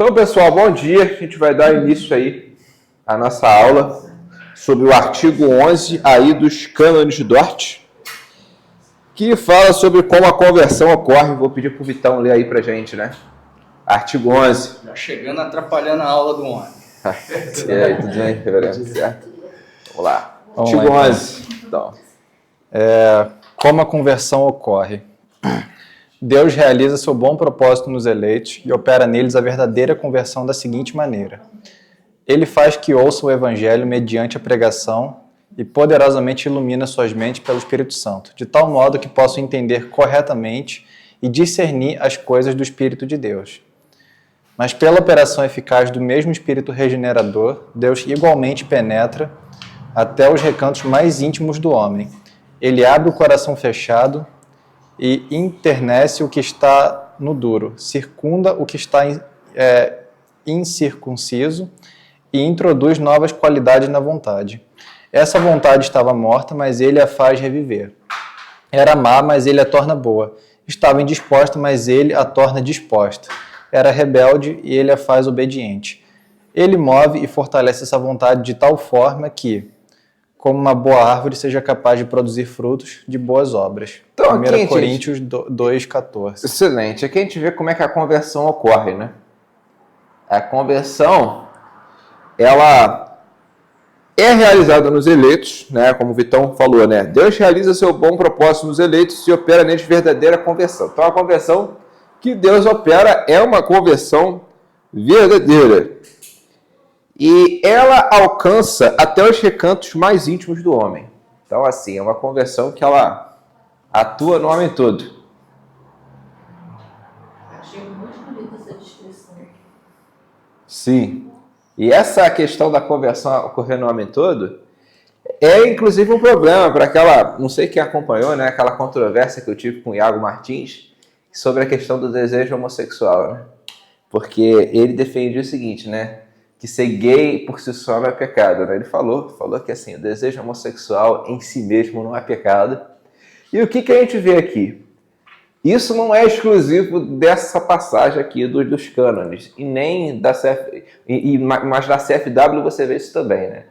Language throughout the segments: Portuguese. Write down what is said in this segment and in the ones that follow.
Então, pessoal, bom dia. A gente vai dar início aí à nossa aula sobre o artigo 11 aí dos cânones de Dort, que fala sobre como a conversão ocorre. Vou pedir para o Vitão ler aí para a gente, né? Artigo 11. Já chegando atrapalhando a aula do homem. E aí, tudo bem, reverendo? Certo? Vamos lá. Artigo 11. Então. Como a conversão ocorre. Deus realiza seu bom propósito nos eleitos e opera neles a verdadeira conversão da seguinte maneira. Ele faz que ouçam o Evangelho mediante a pregação e poderosamente ilumina suas mentes pelo Espírito Santo, de tal modo que possam entender corretamente e discernir as coisas do Espírito de Deus. Mas pela operação eficaz do mesmo Espírito regenerador, Deus igualmente penetra até os recantos mais íntimos do homem. Ele abre o coração fechado e internece o que está no duro, circunda o que está incircunciso e introduz novas qualidades na vontade. Essa vontade estava morta, mas ele a faz reviver. Era má, mas ele a torna boa. Estava indisposta, mas ele a torna disposta. Era rebelde e ele a faz obediente. Ele move e fortalece essa vontade de tal forma que, como uma boa árvore, seja capaz de produzir frutos de boas obras. Então, 1 Coríntios 2,14. Excelente. Aqui a gente vê como é que a conversão ocorre, né? A conversão, ela é realizada nos eleitos, né? Como o Vitão falou, né? Deus realiza seu bom propósito nos eleitos e opera neles verdadeira conversão. Então, a conversão que Deus opera é uma conversão verdadeira. E ela alcança até os recantos mais íntimos do homem. Então, assim, é uma conversão que ela atua no homem todo. Achei muito bonita essa descrição. Sim. E essa questão da conversão ocorrer no homem todo é, inclusive, um problema para aquela, não sei quem acompanhou, né, aquela controvérsia que eu tive com o Iago Martins sobre a questão do desejo homossexual, né? Porque ele defendia o seguinte, né? Que ser gay por si só não é pecado, né? Ele falou que assim, o desejo homossexual em si mesmo não é pecado. E o que a gente vê aqui? Isso não é exclusivo dessa passagem aqui dos cânones, e nem da mas da CFW você vê isso também, né?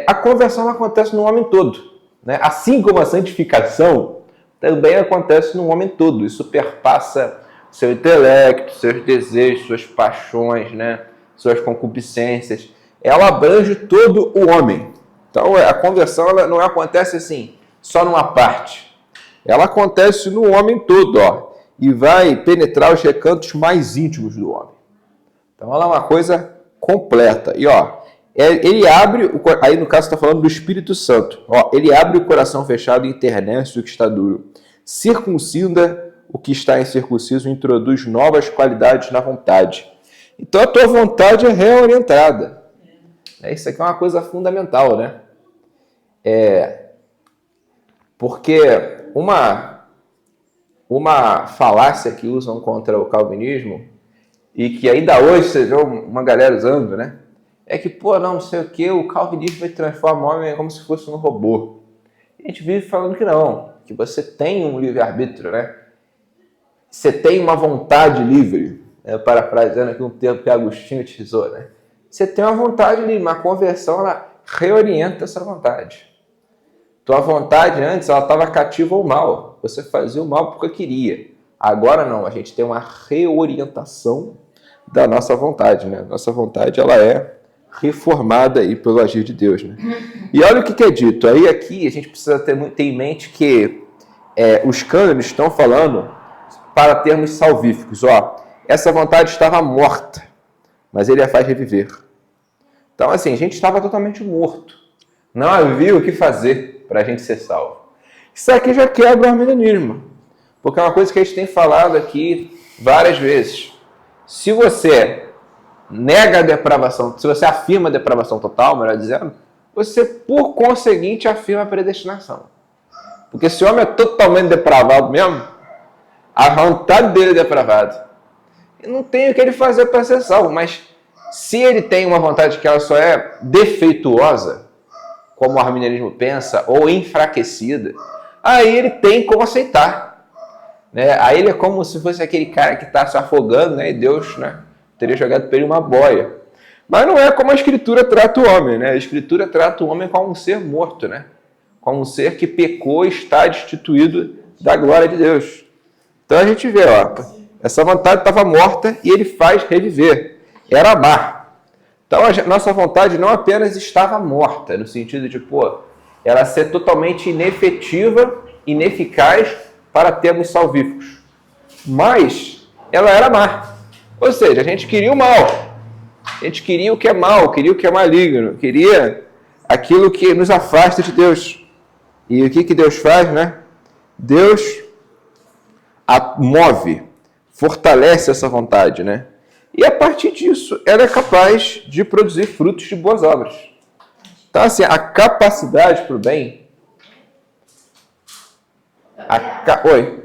A conversão acontece no homem todo, né? Assim como a santificação também acontece no homem todo. Isso perpassa seu intelecto, seus desejos, suas paixões, né? Suas concupiscências, ela abrange todo o homem. Então, a conversão ela não acontece assim, só numa parte. Ela acontece no homem todo, ó, e vai penetrar os recantos mais íntimos do homem. Então, ela é uma coisa completa. E, ó, ele abre, aí no caso está falando do Espírito Santo, ó, ele abre o coração fechado e internece o que está duro. Circuncida o que está incircunciso e introduz novas qualidades na vontade. Então, a tua vontade é reorientada. Isso aqui é uma coisa fundamental, né? Porque uma falácia que usam contra o calvinismo, e que ainda hoje você vê uma galera usando, né? É que, não sei o que, o calvinismo vai transformar o homem como se fosse um robô. A gente vive falando que não, que você tem um livre-arbítrio, né? Você tem uma vontade livre. Parafraseando aqui um termo que Agostinho utilizou, né? Você tem uma vontade ali, uma conversão, ela reorienta essa vontade. Tua vontade antes, ela estava cativa ao mal. Você fazia o mal porque queria. Agora não, a gente tem uma reorientação da nossa vontade, né? Nossa vontade, ela é reformada aí pelo agir de Deus, né? E olha o que é dito. Aí aqui a gente precisa ter em mente que os cânones estão falando para termos salvíficos, ó. Essa vontade estava morta, mas ele a faz reviver. Então, assim, a gente estava totalmente morto. Não havia o que fazer para a gente ser salvo. Isso aqui já quebra o arminianismo, porque é uma coisa que a gente tem falado aqui várias vezes. Se você nega a depravação, se você afirma a depravação total, melhor dizendo, você, por conseguinte, afirma a predestinação. Porque se o homem é totalmente depravado mesmo, a vontade dele é depravada. Não tem o que ele fazer para ser salvo, mas se ele tem uma vontade que ela só é defeituosa, como o arminianismo pensa, ou enfraquecida, aí ele tem como aceitar. Né? Aí ele é como se fosse aquele cara que está se afogando, né? E Deus, né, teria jogado para ele uma boia. Mas não é como a Escritura trata o homem, né? A Escritura trata o homem como um ser morto, né? Como um ser que pecou e está destituído da glória de Deus. Então a gente vê, ó, essa vontade estava morta e ele faz reviver. Era amar. Então a nossa vontade não apenas estava morta, no sentido de, ela ser totalmente inefetiva, ineficaz para termos salvíficos. Mas ela era má. Ou seja, a gente queria o mal. A gente queria o que é mal, queria o que é maligno, queria aquilo que nos afasta de Deus. E o que Deus faz, né? Deus move, fortalece essa vontade, né? E a partir disso, ela é capaz de produzir frutos de boas obras. Então, assim, a capacidade para o bem... Oi?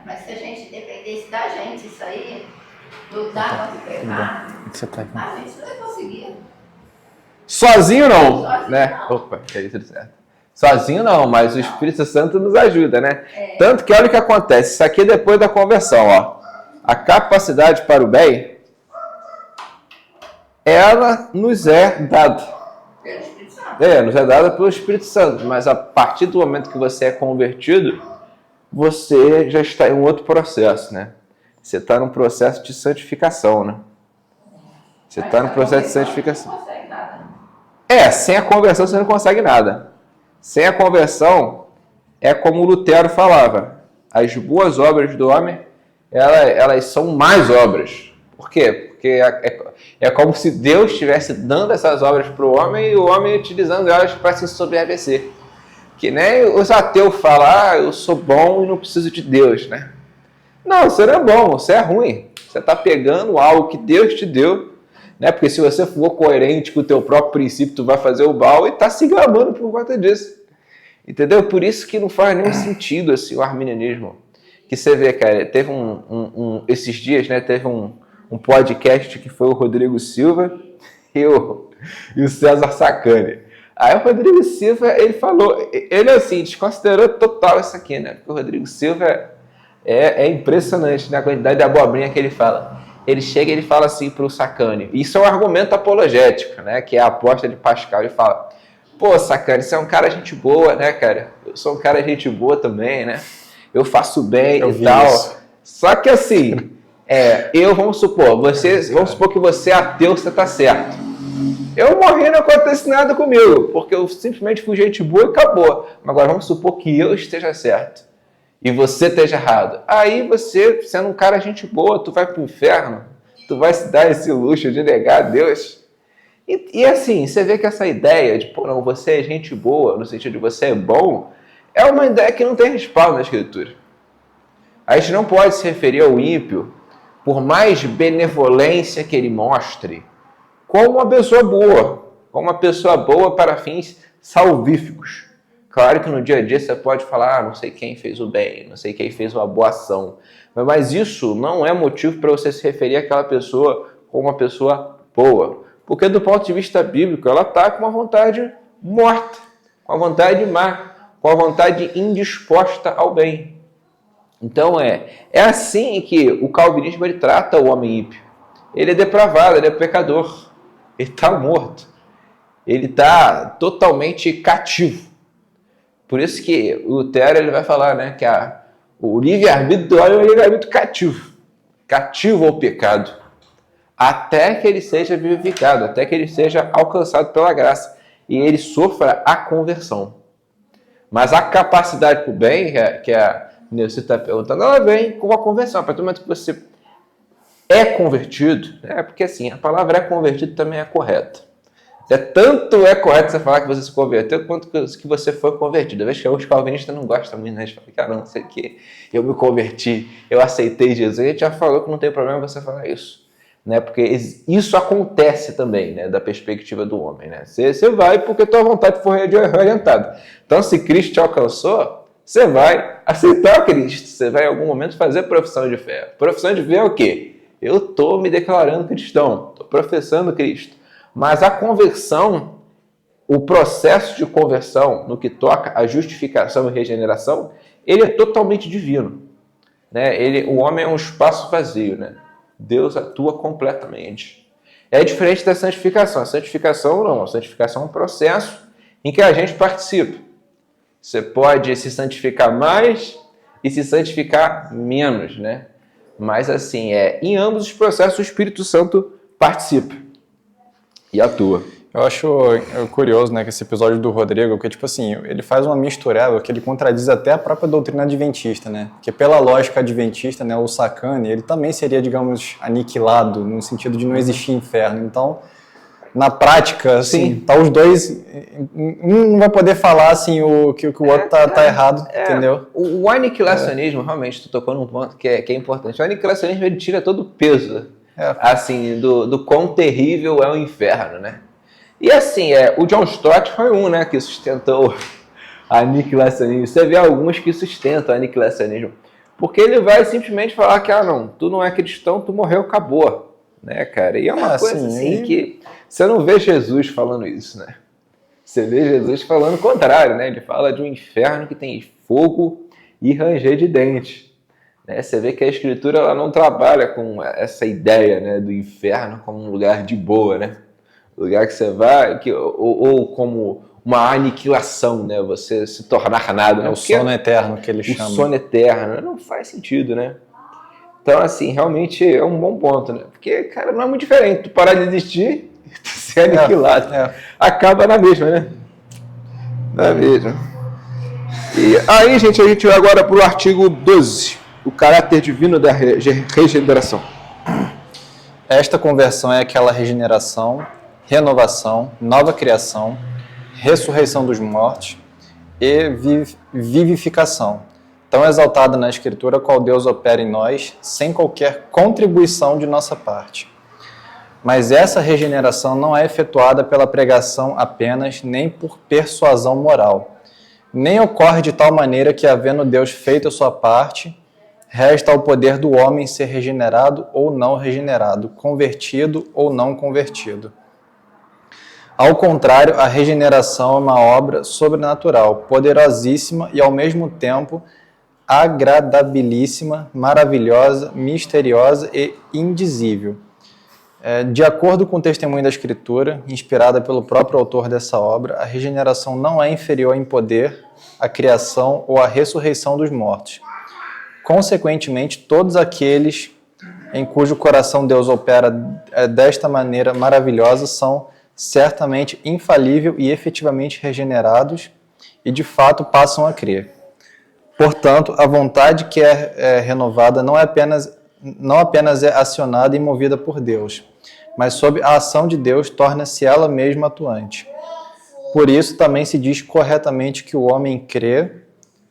Mas se a gente dependesse da gente, isso aí, lutar contra o pecado, a gente não ia conseguir. Sozinho não, Sozinho né? não. Opa, é tudo certo. Sozinho não, mas o Espírito Santo nos ajuda, né? Tanto que olha o que acontece. Isso aqui é depois da conversão, ó. A capacidade para o bem, ela nos é dada. Pelo Espírito Santo. Nos é dada pelo Espírito Santo. Mas a partir do momento que você é convertido, você já está em um outro processo, né? Você está num processo de santificação, né? Você está no processo de santificação. Não consegue nada. Sem a conversão você não consegue nada. Sem a conversão, é como o Lutero falava, as boas obras do homem, elas são más obras. Por quê? Porque é como se Deus estivesse dando essas obras para o homem e o homem utilizando elas para se sobrevescer. Que nem os ateus falam, eu sou bom e não preciso de Deus, né? Não, você não é bom, você é ruim. Você está pegando algo que Deus te deu, né? Porque se você for coerente com o teu próprio princípio, tu vai fazer o mal e está se gabando por conta disso. Entendeu? Por isso que não faz nenhum sentido assim, o arminianismo. Que você vê, cara, teve esses dias, né? Teve um podcast que foi o Rodrigo Silva e o César Sacani. Aí o Rodrigo Silva, ele falou, ele assim, desconsiderou total isso aqui, né? Porque o Rodrigo Silva é impressionante, né? A quantidade de abobrinha que ele fala. Ele chega e ele fala assim para o Sacani. Isso é um argumento apologético, né? Que é a aposta de Pascal. Ele fala, Sacani, você é um cara gente boa, né, cara? Eu sou um cara gente boa também, né? Eu faço bem e tal. Isso. Só que assim, vamos supor que você é ateu, você tá certo. Eu morri, não acontece nada comigo, porque eu simplesmente fui gente boa e acabou. Mas agora vamos supor que eu esteja certo e você esteja errado. Aí você, sendo um cara gente boa, tu vai pro inferno, tu vai se dar esse luxo de negar a Deus. E assim, você vê que essa ideia de, não, você é gente boa, no sentido de você é bom, é uma ideia que não tem respaldo na Escritura. A gente não pode se referir ao ímpio, por mais benevolência que ele mostre, como uma pessoa boa para fins salvíficos. Claro que no dia a dia você pode falar, não sei quem fez o bem, não sei quem fez uma boa ação, mas isso não é motivo para você se referir àquela pessoa como uma pessoa boa. Porque do ponto de vista bíblico, ela está com uma vontade morta, com a vontade má, com a vontade indisposta ao bem. Então é assim que o calvinismo ele trata o homem ímpio. Ele é depravado, ele é pecador, ele está morto, ele está totalmente cativo. Por isso que o Lutero ele vai falar, né, que o livre-arbítrio do homem é um livre-arbítrio cativo ao pecado, até que ele seja vivificado, até que ele seja alcançado pela graça e ele sofra a conversão. Mas a capacidade para o bem, que a Neuci está perguntando, ela vem com a conversão. A partir do momento que você é convertido, né? Porque assim, a palavra é convertido também é correta. Tanto é correto você falar que você se converteu, quanto que você foi convertido. Eu vejo que os calvinistas não gostam muito, né? Eles falam, cara, não sei o que, eu me converti, eu aceitei Jesus. A gente já falou que não tem problema você falar isso, né? Porque isso acontece também, né? Da perspectiva do homem, né? Você vai porque tua vontade foi orientada. Então, se Cristo te alcançou, você vai aceitar Cristo. Você vai, em algum momento, fazer profissão de fé. Profissão de fé é o quê? Eu estou me declarando cristão, estou professando Cristo. Mas a conversão, o processo de conversão, no que toca a justificação e regeneração, ele é totalmente divino, né? O homem é um espaço vazio, né? Deus atua completamente. É diferente da santificação. A santificação não. A santificação é um processo em que a gente participa. Você pode se santificar mais e se santificar menos, né? Mas assim, em ambos os processos o Espírito Santo participa e atua. Eu acho curioso, né, que esse episódio do Rodrigo, porque, tipo assim, ele faz uma mistureba que ele contradiz até a própria doutrina adventista, né? Porque pela lógica adventista, né, o sacane, ele também seria, digamos, aniquilado, no sentido de não existir inferno. Então, na prática, assim, tá os dois, um não vai poder falar, assim, que o outro tá errado, entendeu? O aniquilacionismo, realmente, tu tocou num ponto que é importante. O aniquilacionismo, ele tira todo o peso, assim, do quão terrível é o inferno, né? E assim, o John Stott foi um, né, que sustentou o aniquilacionismo. Você vê alguns que sustentam o aniquilacionismo. Porque ele vai simplesmente falar que, não, tu não é cristão, tu morreu, acabou. Né, cara? E é uma coisa assim que você não vê Jesus falando isso, né? Você vê Jesus falando o contrário, né? Ele fala de um inferno que tem fogo e ranger de dentes. Né? Você vê que a Escritura ela não trabalha com essa ideia, né, do inferno como um lugar de boa, né? Lugar que você vai, ou como uma aniquilação, né? Você se tornar nada. Né? O sono eterno que ele chama. O sono eterno. Não faz sentido, né? Então, assim, realmente é um bom ponto, né? Porque, cara, não é muito diferente. Tu parar de existir e ser aniquilado. Acaba na mesma, né? Na mesma. E aí, gente, a gente vai agora para o artigo 12. O caráter divino da regeneração. Esta conversão é aquela regeneração, renovação, nova criação, ressurreição dos mortos e vivificação, tão exaltada na Escritura, qual Deus opera em nós, sem qualquer contribuição de nossa parte. Mas essa regeneração não é efetuada pela pregação apenas, nem por persuasão moral. Nem ocorre de tal maneira que, havendo Deus feito a sua parte, resta ao poder do homem ser regenerado ou não regenerado, convertido ou não convertido. Ao contrário, a regeneração é uma obra sobrenatural, poderosíssima e, ao mesmo tempo, agradabilíssima, maravilhosa, misteriosa e indizível. De acordo com o testemunho da Escritura, inspirada pelo próprio autor dessa obra, a regeneração não é inferior em poder à criação ou à ressurreição dos mortos. Consequentemente, todos aqueles em cujo coração Deus opera desta maneira maravilhosa são certamente infalível e efetivamente regenerados e, de fato, passam a crer. Portanto, a vontade que é renovada não apenas é acionada e movida por Deus, mas sob a ação de Deus torna-se ela mesma atuante. Por isso também se diz corretamente que o homem crê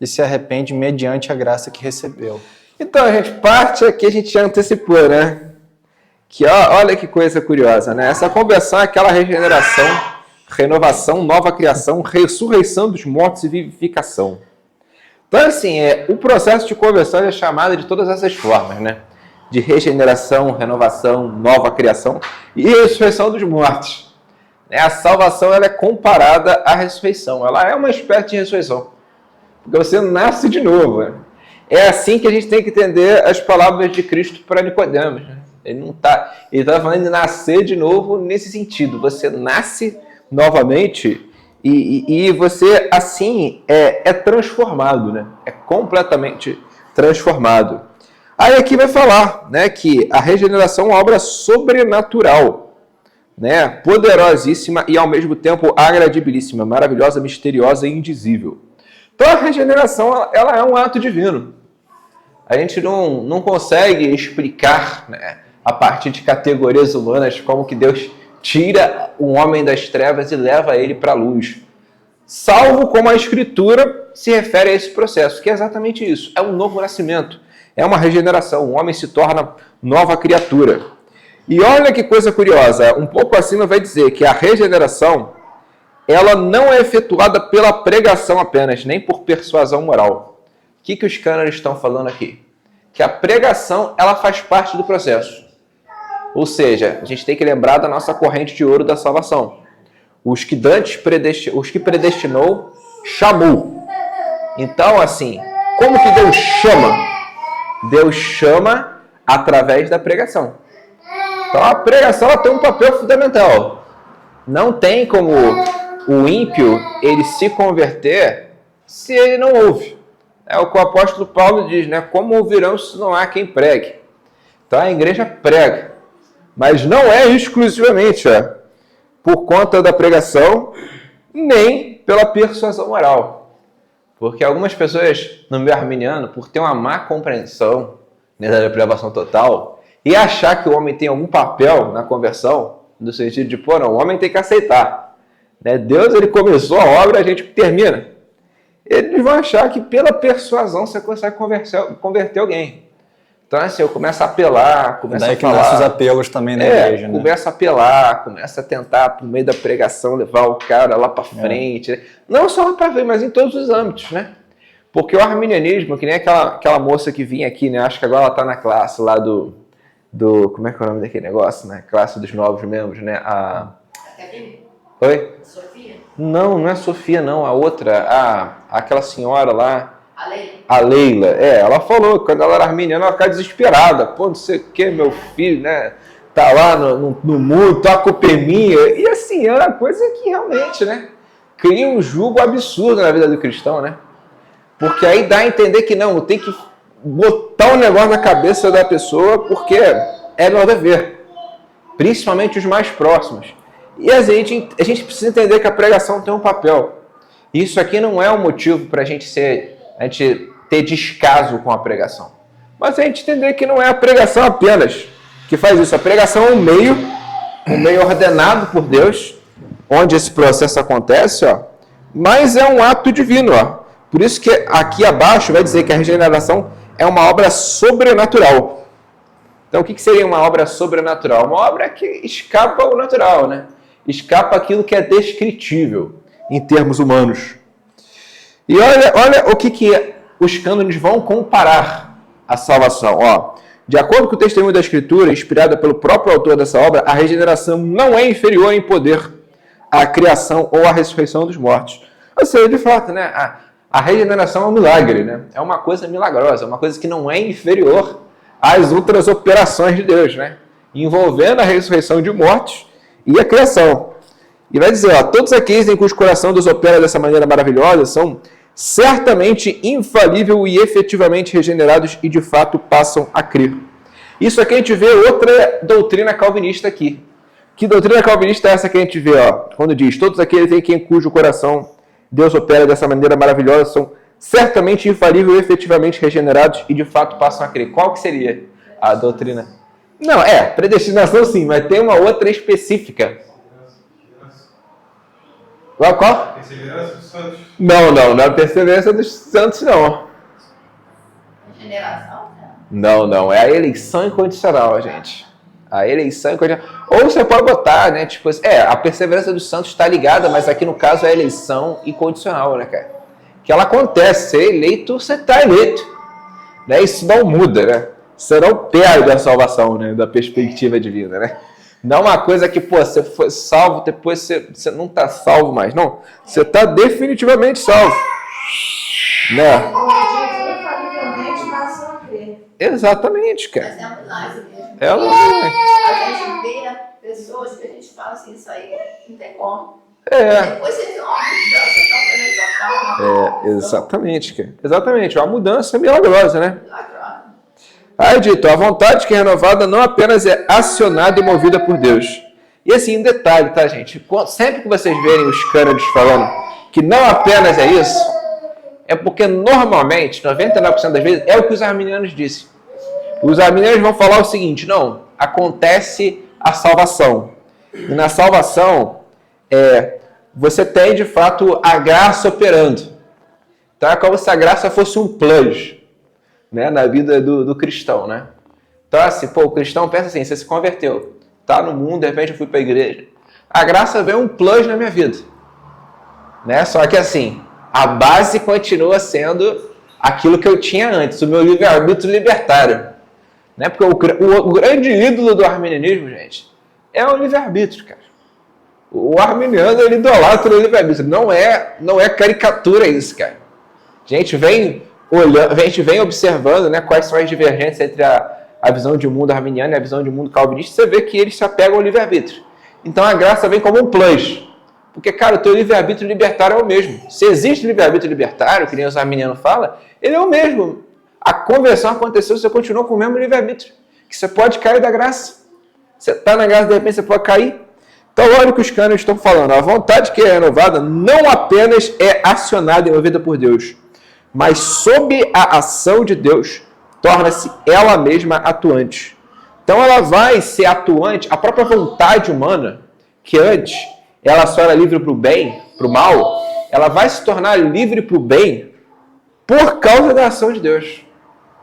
e se arrepende mediante a graça que recebeu. Então, a gente parte aqui, a gente já antecipou, né? Que olha que coisa curiosa, né? Essa conversão é aquela regeneração, renovação, nova criação, ressurreição dos mortos e vivificação. Então, assim, o processo de conversão é chamado de todas essas formas, né? De regeneração, renovação, nova criação e ressurreição dos mortos. A salvação ela é comparada à ressurreição. Ela é uma espécie de ressurreição. Porque você nasce de novo. Né? É assim que a gente tem que entender as palavras de Cristo para Nicodemos. Né? Ele está falando de nascer de novo nesse sentido. Você nasce novamente e você, assim, é transformado. Né? É completamente transformado. Aí aqui vai falar, né, que a regeneração é uma obra sobrenatural, né, poderosíssima e ao mesmo tempo agradabilíssima, maravilhosa, misteriosa e indizível. Então a regeneração ela é um ato divino. A gente não consegue explicar, né, a partir de categorias humanas como que Deus tira o homem das trevas e leva ele para a luz. Salvo como a Escritura se refere a esse processo, que é exatamente isso, é um novo nascimento. É uma regeneração, o homem se torna nova criatura. E olha que coisa curiosa, um pouco acima vai dizer que a regeneração, ela não é efetuada pela pregação apenas, nem por persuasão moral. O que os cânones estão falando aqui? Que a pregação, ela faz parte do processo. Ou seja, a gente tem que lembrar da nossa corrente de ouro da salvação. Os que predestinou, chamou. Então, assim, como que Deus chama? Deus chama através da pregação. Então a pregação ela tem um papel fundamental. Não tem como o ímpio ele se converter se ele não ouve. É o que o apóstolo Paulo diz, né? Como ouvirão se não há quem pregue? Então a igreja prega, mas não é exclusivamente por conta da pregação, nem pela persuasão moral. Porque algumas pessoas no meio arminiano, por ter uma má compreensão da depravação total, e achar que o homem tem algum papel na conversão, no sentido de, pô, não, o homem tem que aceitar. Né? Deus, ele começou a obra, a gente termina. Eles vão achar que pela persuasão você consegue converter alguém. Então, assim, eu começo a apelar, começo a falar... nascem os apelos também na igreja, né? Começa a apelar, começa a tentar, por meio da pregação, levar o cara lá para frente. Né? Não só lá para frente, mas em todos os âmbitos, né? Porque o arminianismo, que nem aquela moça que vinha aqui, né? Acho que agora ela está na classe lá do... Como é que é o nome daquele negócio, né? Classe dos novos membros, né? Academia? Oi? Sofia? Não é a Sofia, não. A outra, aquela senhora lá... A Leila? A Leila, ela falou que quando ela era arminiana, ela ficava desesperada. Pô, não sei o que, meu filho, né? Tá lá no mundo, tá com minha. E assim, é uma coisa que realmente, né? Cria um jugo absurdo na vida do cristão, né? Porque aí dá a entender que não, tem que botar um negócio na cabeça da pessoa porque é meu dever. Principalmente os mais próximos. E a gente precisa entender que a pregação tem um papel. Isso aqui não é um motivo para a gente ter descaso com a pregação. Mas a gente entender que não é a pregação apenas que faz isso. A pregação é um meio ordenado por Deus, onde esse processo acontece, mas é um ato divino. Por isso que aqui abaixo vai dizer que a regeneração é uma obra sobrenatural. Então o que seria uma obra sobrenatural? Uma obra que escapa ao natural, né? Escapa aquilo que é descritível em termos humanos. E olha o que os cânones vão comparar a salvação. De acordo com o testemunho da Escritura, inspirada pelo próprio autor dessa obra, a regeneração não é inferior em poder à criação ou à ressurreição dos mortos. Ou seja, de fato, né, a regeneração é um milagre, né? É uma coisa milagrosa, é uma coisa que não é inferior às outras operações de Deus, né? Envolvendo a ressurreição de mortos e a criação. E vai dizer, todos aqueles em cujo coração Deus opera dessa maneira maravilhosa são certamente infalível e efetivamente regenerados e de fato passam a crer. Isso aqui a gente vê outra doutrina calvinista aqui. Que doutrina calvinista é essa que a gente vê? Quando diz, todos aqueles em cujo coração Deus opera dessa maneira maravilhosa são certamente infalível e efetivamente regenerados e de fato passam a crer. Qual que seria a doutrina? Não, predestinação sim, mas tem uma outra específica. Qual? Perseverança dos santos. Não é a perseverança dos santos, não. Regeneração? Não, é a eleição incondicional, gente. A eleição incondicional. Ou você pode botar, né, tipo, a perseverança dos santos está ligada, mas aqui no caso é a eleição incondicional, né, cara? Que ela acontece, ser eleito, você está eleito. Né? Isso não muda, né? Você não perde a salvação, né, da perspectiva divina, né? Não é uma coisa que, você foi salvo, depois você não está salvo mais. Não, você está definitivamente salvo. Né? Exatamente, cara. Mas é um milagre mesmo. É um milagre. A gente vê pessoas que a gente fala assim, isso aí não tem como. Depois vocês vão exatamente, cara. Exatamente, é uma mudança milagrosa, né? Milagrosa. Aí dito, a vontade que é renovada não apenas é acionada e movida por Deus. E assim, um detalhe, tá, gente? Sempre que vocês verem os cânones falando que não apenas é isso, é porque normalmente, 99% das vezes, é o que os arminianos dizem. Os arminianos vão falar o seguinte, não, acontece a salvação. E na salvação, você tem de fato a graça operando. Então é como se a graça fosse um plus, né, na vida do cristão, né? Então assim, o cristão pensa assim, você se converteu, tá no mundo, de repente eu fui para a igreja. A graça veio um plus na minha vida. Né? Só que assim, a base continua sendo aquilo que eu tinha antes, o meu livre-arbítrio libertário. Né? Porque o grande ídolo do arminianismo, gente, é o livre-arbítrio, cara. O arminiano, ele idolatra o livre-arbítrio. Não é caricatura isso, cara. A gente vem observando, né, quais são as divergências entre a visão de mundo arminiana e a visão de mundo calvinista, você vê que eles se apegam ao livre-arbítrio. Então a graça vem como um plus. Porque, cara, o teu livre-arbítrio libertário é o mesmo. Se existe livre-arbítrio libertário, que nem os arminianos falam, ele é o mesmo. A conversão aconteceu, você continua com o mesmo livre-arbítrio. Que você pode cair da graça. Você está na graça, de repente você pode cair. Então, olha o que os cânones estão falando. A vontade que é renovada não apenas é acionada e movida por Deus, mas sob a ação de Deus, torna-se ela mesma atuante. Então, ela vai ser atuante, a própria vontade humana, que antes ela só era livre para o bem, para o mal, ela vai se tornar livre para o bem por causa da ação de Deus.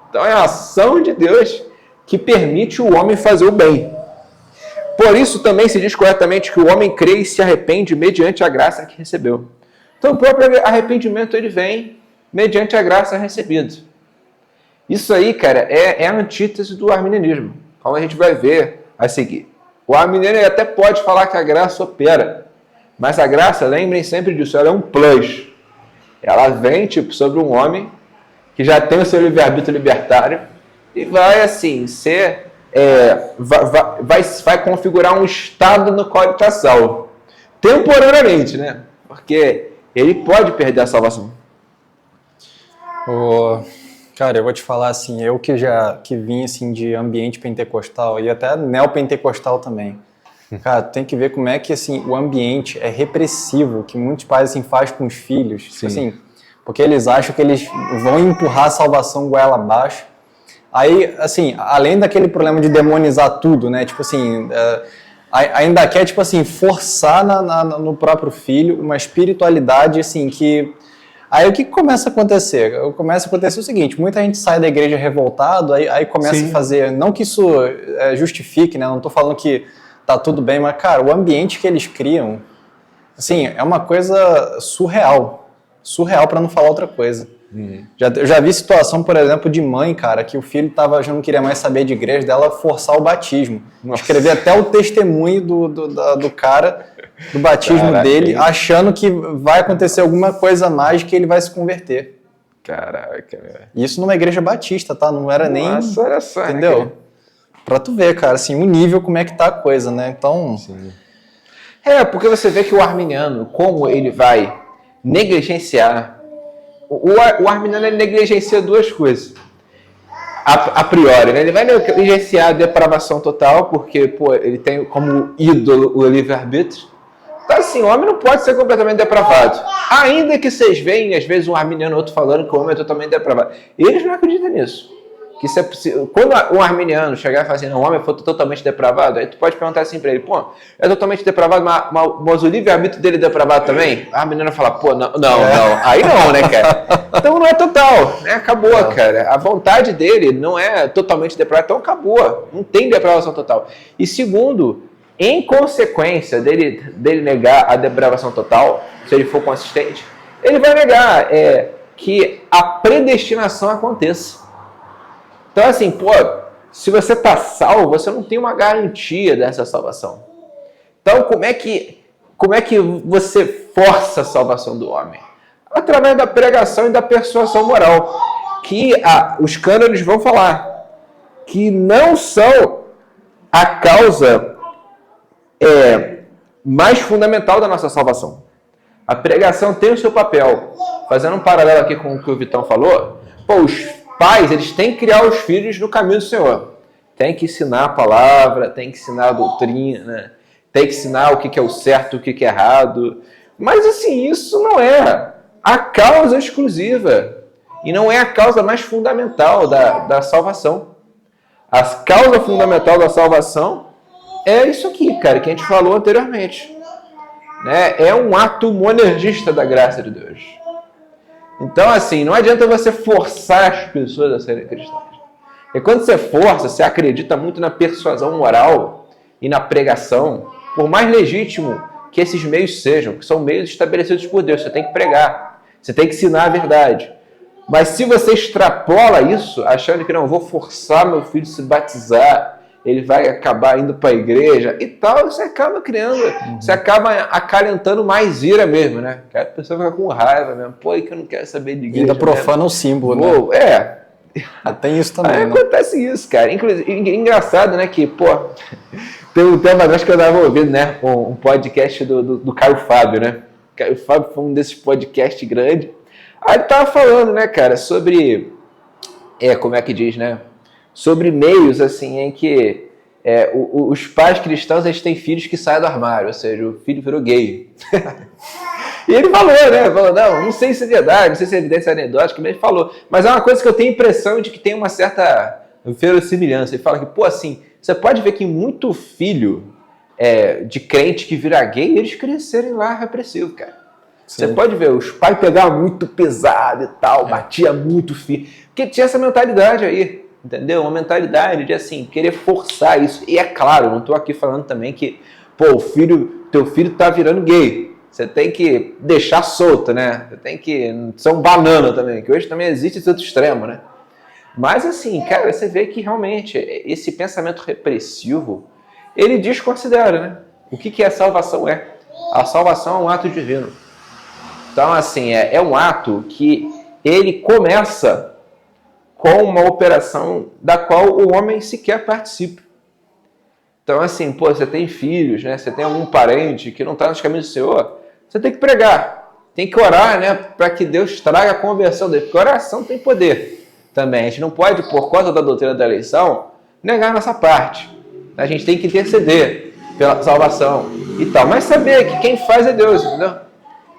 Então, é a ação de Deus que permite o homem fazer o bem. Por isso também se diz corretamente que o homem crê e se arrepende mediante a graça que recebeu. Então o próprio arrependimento ele vem mediante a graça recebida. Isso aí, cara, é a antítese do arminianismo, como a gente vai ver a seguir. O arminiano até pode falar que a graça opera, mas a graça, lembrem sempre disso, ela é um plus. Ela vem sobre um homem que já tem o seu livre-arbítrio libertário e vai assim ser... vai configurar um estado no qual ele está salvo. Temporariamente, né? Porque ele pode perder a salvação. Cara, eu vou te falar assim, eu que vim assim, de ambiente pentecostal e até neopentecostal também. Cara, tem que ver como é que assim, o ambiente é repressivo, que muitos pais assim, fazem com os filhos. Tipo assim, porque eles acham que eles vão empurrar a salvação goela abaixo. Aí, assim, além daquele problema de demonizar tudo, né? Tipo assim, ainda quer, tipo assim, forçar no próprio filho uma espiritualidade, assim, que... Aí o que começa a acontecer? Começa a acontecer o seguinte, muita gente sai da igreja revoltado, aí começa a fazer... Não que isso justifique, né? Não tô falando que tá tudo bem, mas, cara, o ambiente que eles criam, assim, é uma coisa surreal. Surreal, para não falar outra coisa. Eu já vi situação, por exemplo, de mãe, cara, que o filho já não queria mais saber de igreja, dela forçar o batismo. Escrever até o testemunho do cara, do batismo dele, achando que vai acontecer alguma coisa mágica e ele vai se converter. Caraca. Isso numa igreja batista, tá? Não era nem... Nossa, olha só. Entendeu? Né, pra tu ver, cara, assim, o nível, como é que tá a coisa, né? Então... Sim. Porque você vê que o arminiano, como ele vai negligenciar... O arminiano ele negligencia duas coisas. A priori, né? Ele vai negligenciar a depravação total, porque ele tem como ídolo o livre-arbítrio. Então, assim, o homem não pode ser completamente depravado. Ainda que vocês veem, às vezes, um arminiano ou outro falando que o homem é totalmente depravado. Eles não acreditam nisso. Que isso é possível. Quando um arminiano chegar e falar assim, o homem for totalmente depravado, aí tu pode perguntar assim pra ele, é totalmente depravado, mas o livre-arbítrio dele é depravado também? A arminiano vai falar, não. Aí não, né, cara? Então não é total, né? Acabou, cara. A vontade dele não é totalmente depravada, então acabou. Não tem depravação total. E segundo, em consequência dele negar a depravação total, se ele for consistente, ele vai negar que a predestinação aconteça. Então, assim, se você está salvo, você não tem uma garantia dessa salvação. Então, como é que você força a salvação do homem? Através da pregação e da persuasão moral, que os cânones vão falar, que não são a causa mais fundamental da nossa salvação. A pregação tem o seu papel. Fazendo um paralelo aqui com o que o Vitão falou, os pais, eles têm que criar os filhos no caminho do Senhor. Tem que ensinar a palavra, tem que ensinar a doutrina, tem que ensinar o que é o certo, o que é errado. Mas, assim, isso não é a causa exclusiva. E não é a causa mais fundamental da salvação. A causa fundamental da salvação é isso aqui, cara, que a gente falou anteriormente. Né? É um ato monergista da graça de Deus. Então, assim, não adianta você forçar as pessoas a serem cristãs. E quando você força, você acredita muito na persuasão moral e na pregação, por mais legítimo que esses meios sejam, que são meios estabelecidos por Deus, você tem que pregar, você tem que ensinar a verdade. Mas se você extrapola isso, achando que não, vou forçar meu filho a se batizar, ele vai acabar indo para a igreja e tal, você acaba criando, você acaba acalentando mais ira mesmo, né? A pessoa fica com raiva mesmo, que eu não quero saber de igreja. Ainda profana o símbolo, né? Tem isso também, Aí né? acontece isso, cara. Inclusive, engraçado, né, que, pô, tem um tempo atrás que eu tava ouvindo, né, um podcast do Caio Fábio, né? O Caio Fábio foi um desses podcasts grandes. Aí ele tava falando, né, cara, sobre, como é que diz, né? Sobre meios, assim, em que os pais cristãos, eles têm filhos que saem do armário, ou seja, o filho virou gay. E ele falou, né? Falou, não sei se é verdade, não sei se é evidência anedótica, mas ele falou. Mas é uma coisa que eu tenho a impressão de que tem uma certa verossimilhança. Ele fala que, pô, assim, você pode ver que muito filho de crente que vira gay, eles crescerem lá repressivo, cara. Sim. Você pode ver, os pais pegavam muito pesado e tal, batia muito filho. Porque tinha essa mentalidade aí, entendeu? Uma mentalidade de, assim, querer forçar isso. E é claro, não estou aqui falando também que, pô, teu filho tá virando gay. Você tem que deixar solto, né? Você tem que ser um banana também, que hoje também existe esse outro extremo, né? Mas assim, cara, você vê que realmente esse pensamento repressivo, ele desconsidera, né? O que a salvação é? A salvação é um ato divino. Então, assim, é um ato que ele começa com uma operação da qual o homem sequer participa. Então, assim, pô, você tem filhos, né? Você tem algum parente que não está nos caminhos do Senhor, você tem que pregar, tem que orar, né? Para que Deus traga a conversão dele, porque a oração tem poder também. A gente não pode, por causa da doutrina da eleição, negar a nossa parte. A gente tem que interceder pela salvação e tal. Mas saber que quem faz é Deus, entendeu?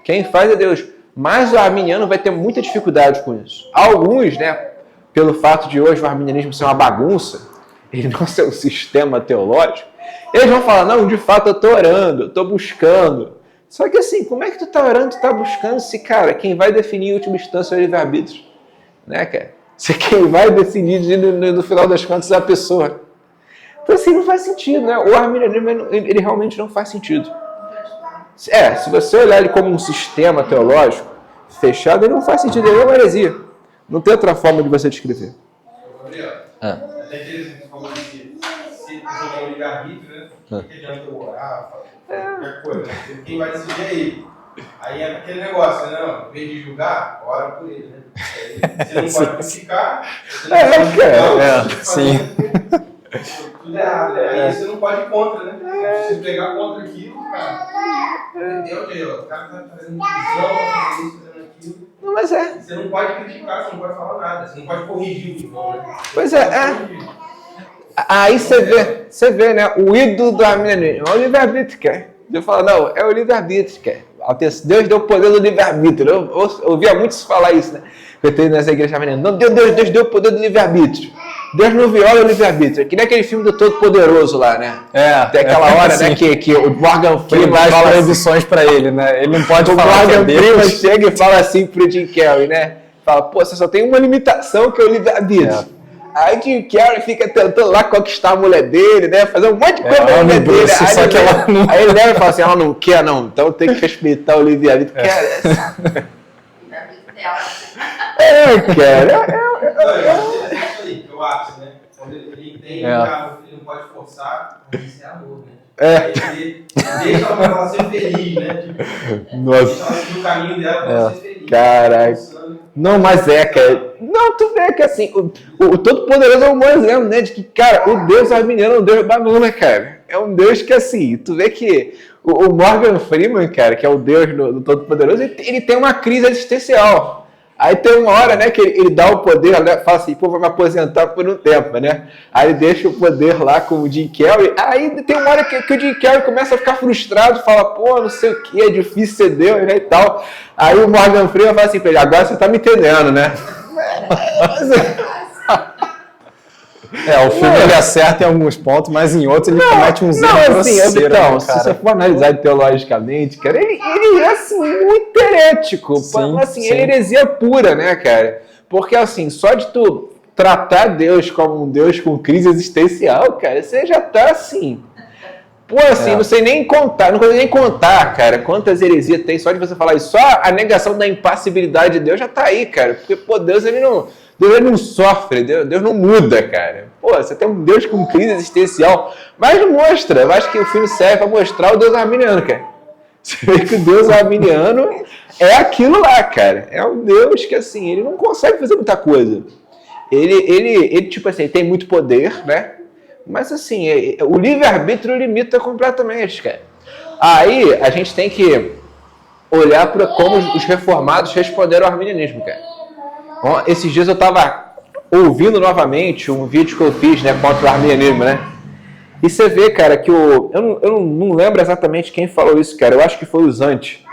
Quem faz é Deus. Mas o arminiano vai ter muita dificuldade com isso. Alguns, né? Pelo fato de hoje o arminianismo ser uma bagunça, ele não ser um sistema teológico, eles vão falar, não, de fato eu estou orando, eu estou buscando. Só que assim, como é que tu está orando, tu está buscando se, cara, quem vai definir em última instância é o livre-arbítrio, né, cara? Se quem vai decidir no final das contas é a pessoa. Então assim, não faz sentido, né? O arminianismo, ele realmente não faz sentido. Se você olhar ele como um sistema teológico fechado, ele não faz sentido, ele é uma heresia. Não tem outra forma de você descrever. Gabriel, até interessante você falou que se jogar o livre-arbítrio, né? Não adianta eu orar, qualquer coisa. Quem vai decidir é ele. Aí é aquele negócio, né? Não, em vez de julgar, ora por ele, né? Você não pode criticar, você não pode sim. Tudo errado, né? Aí você não pode ir contra, né? Se você pegar contra aquilo, cara. O cara tá fazendo visão, fazendo isso, fazendo aquilo. Não, mas Você não pode criticar, você não pode falar nada, você não pode corrigir o irmão, né? Pois Aí você vê, né? O ídolo do arminianismo é o livre-arbítrio, cara. Deus fala, não, é o livre-arbítrio, cara. Deus deu o poder do livre-arbítrio. Eu ouvia muitos falar isso, né? Eu tenho nessa igreja arminiana. Não, Deus deu o poder do livre-arbítrio. Deus não viola o livre-arbítrio. Que nem aquele filme do Todo-Poderoso lá, né? Tem aquela hora, né, que o Morgan Freeman dá as fala proibições pra ele, né? Ele não pode falar. O Morgan Freeman chega e fala assim pro Jim Carrey, né? Fala, pô, você só tem uma limitação que é o livre-arbítrio. Aí Jim Carrey fica tentando lá conquistar a mulher dele, né? Fazer um monte de coisa na mulher dele. Aí ele leva e fala assim, ela não quer, não. Então tem que respeitar o livre-arbítrio. Cara, Eu acho, né? Quando ele entende que ele não pode forçar, isso é amor, né? Aí deixa ela ser feliz, né? Nossa. Deixa ela seguir o caminho dela pra ser feliz. Caraca. Não, mas cara. Não, tu vê que assim, o Todo-Poderoso é um bom exemplo, né? De que, cara, o Deus arminiano é um Deus banana, cara. É um Deus que, assim, tu vê que o Morgan Freeman, cara, que é o Deus do Todo-Poderoso, ele tem uma crise existencial. Aí tem uma hora, né, que ele dá o poder, né, fala assim, pô, vou me aposentar por um tempo, né? Aí ele deixa o poder lá com o Jim Carrey. Aí tem uma hora que o Jim Carrey começa a ficar frustrado, fala, pô, não sei o que, é difícil ser Deus, né, e tal. Aí o Morgan Freeman fala assim pra ele, agora você tá me entendendo, né? O filme ele acerta em alguns pontos, mas em outros ele comete uns erros grosseiros. Então, se você for analisar teologicamente, cara, ele é assim, muito herético. Ele é heresia pura, né, cara? Porque assim, só de tu tratar Deus como um Deus com crise existencial, cara, você já tá assim. Pô, assim, não sei nem contar, cara, quantas heresias tem só de você falar isso. Só a negação da impassibilidade de Deus já tá aí, cara. Porque, pô, Deus ele não sofre, Deus não muda, cara. Pô, você tem um Deus com crise existencial, mas não mostra. Eu acho que o filme serve para mostrar o Deus arminiano, cara. Você vê que o Deus arminiano é aquilo lá, cara. É um Deus que, assim, ele não consegue fazer muita coisa. ele tipo assim, tem muito poder, né? Mas assim, o livre-arbítrio limita completamente, cara. Aí a gente tem que olhar para como os reformados responderam ao arminianismo, cara. Esses dias eu estava ouvindo novamente um vídeo que eu fiz, né, contra o arminianismo, né? E você vê, cara, que eu não lembro exatamente quem falou isso, cara. Eu acho que foi o Zante.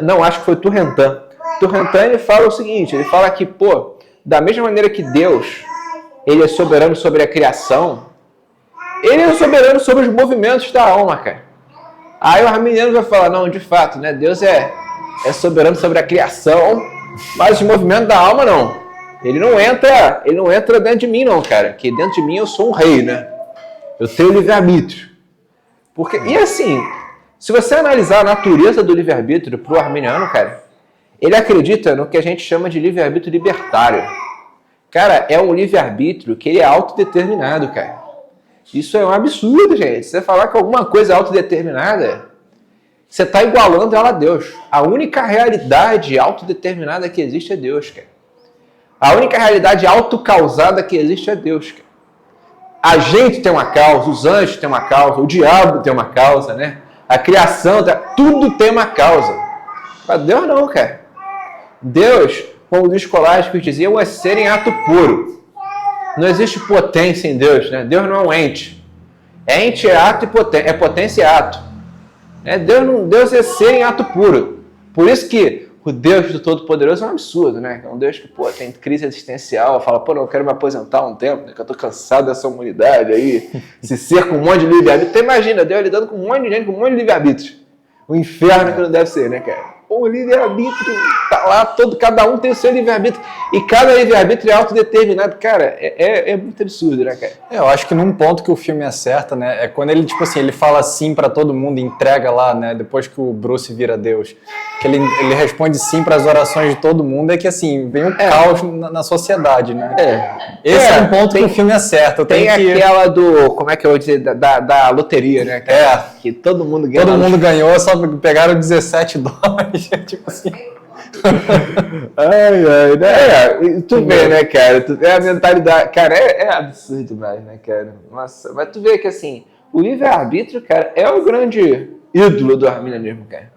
Não, acho que foi o Turrentan. Turrentan, ele fala o seguinte, ele fala que, pô, da mesma maneira que Deus, ele é soberano sobre a criação, ele é soberano sobre os movimentos da alma, cara. Aí o arminiano vai falar, não, de fato, né, Deus é soberano sobre a criação, mas os movimentos da alma não. Ele não entra dentro de mim, não, cara. Porque dentro de mim eu sou um rei, né? Eu tenho livre-arbítrio. E assim, se você analisar a natureza do livre-arbítrio pro arminiano, cara, ele acredita no que a gente chama de livre-arbítrio libertário. Cara, é um livre-arbítrio que ele é autodeterminado, cara. Isso é um absurdo, gente. Você falar que alguma coisa é autodeterminada, você está igualando ela a Deus. A única realidade autodeterminada que existe é Deus, cara. A única realidade autocausada que existe é Deus, cara. A gente tem uma causa, os anjos têm uma causa, o diabo tem uma causa, né? A criação, tudo tem uma causa. Mas Deus não, cara. Deus, como os escolásticos diziam, é ser em ato puro. Não existe potência em Deus, né? Deus não é um ente. Ente é ato e potência, é potência e ato. Deus é ser em ato puro. Por isso que o Deus do Todo-Poderoso é um absurdo, né? É um Deus que, pô, tem crise existencial, fala, pô, não, eu quero me aposentar um tempo, né? Que eu tô cansado dessa humanidade aí, se cerca com um monte de livre-arbítrio. Então imagina, Deus lidando com um monte de gente, com um monte de livre-arbítrio. O inferno que não deve ser, né, cara? O livre-arbítrio tá lá, cada um tem o seu livre-arbítrio. E cada livre-arbítrio é autodeterminado. Cara, é muito absurdo, né, cara? Eu acho que num ponto que o filme acerta, né, é quando ele, tipo assim, ele fala sim pra todo mundo, entrega lá, né, depois que o Bruce vira Deus, que ele responde sim pras orações de todo mundo, é que, assim, vem um caos na sociedade, né? Esse é um ponto que o filme acerta. Tem aquela do, como é que eu vou dizer, da loteria, né? Cara? Que todo mundo ganhou. Todo mundo ganhou, só pegaram $17. Tipo assim. Né? Tu vê, né, cara? Tu vê a mentalidade. Cara, é absurdo demais, né, cara? Nossa, mas tu vê que, assim, o livre-arbítrio, cara, é o grande ídolo do arminianismo, cara.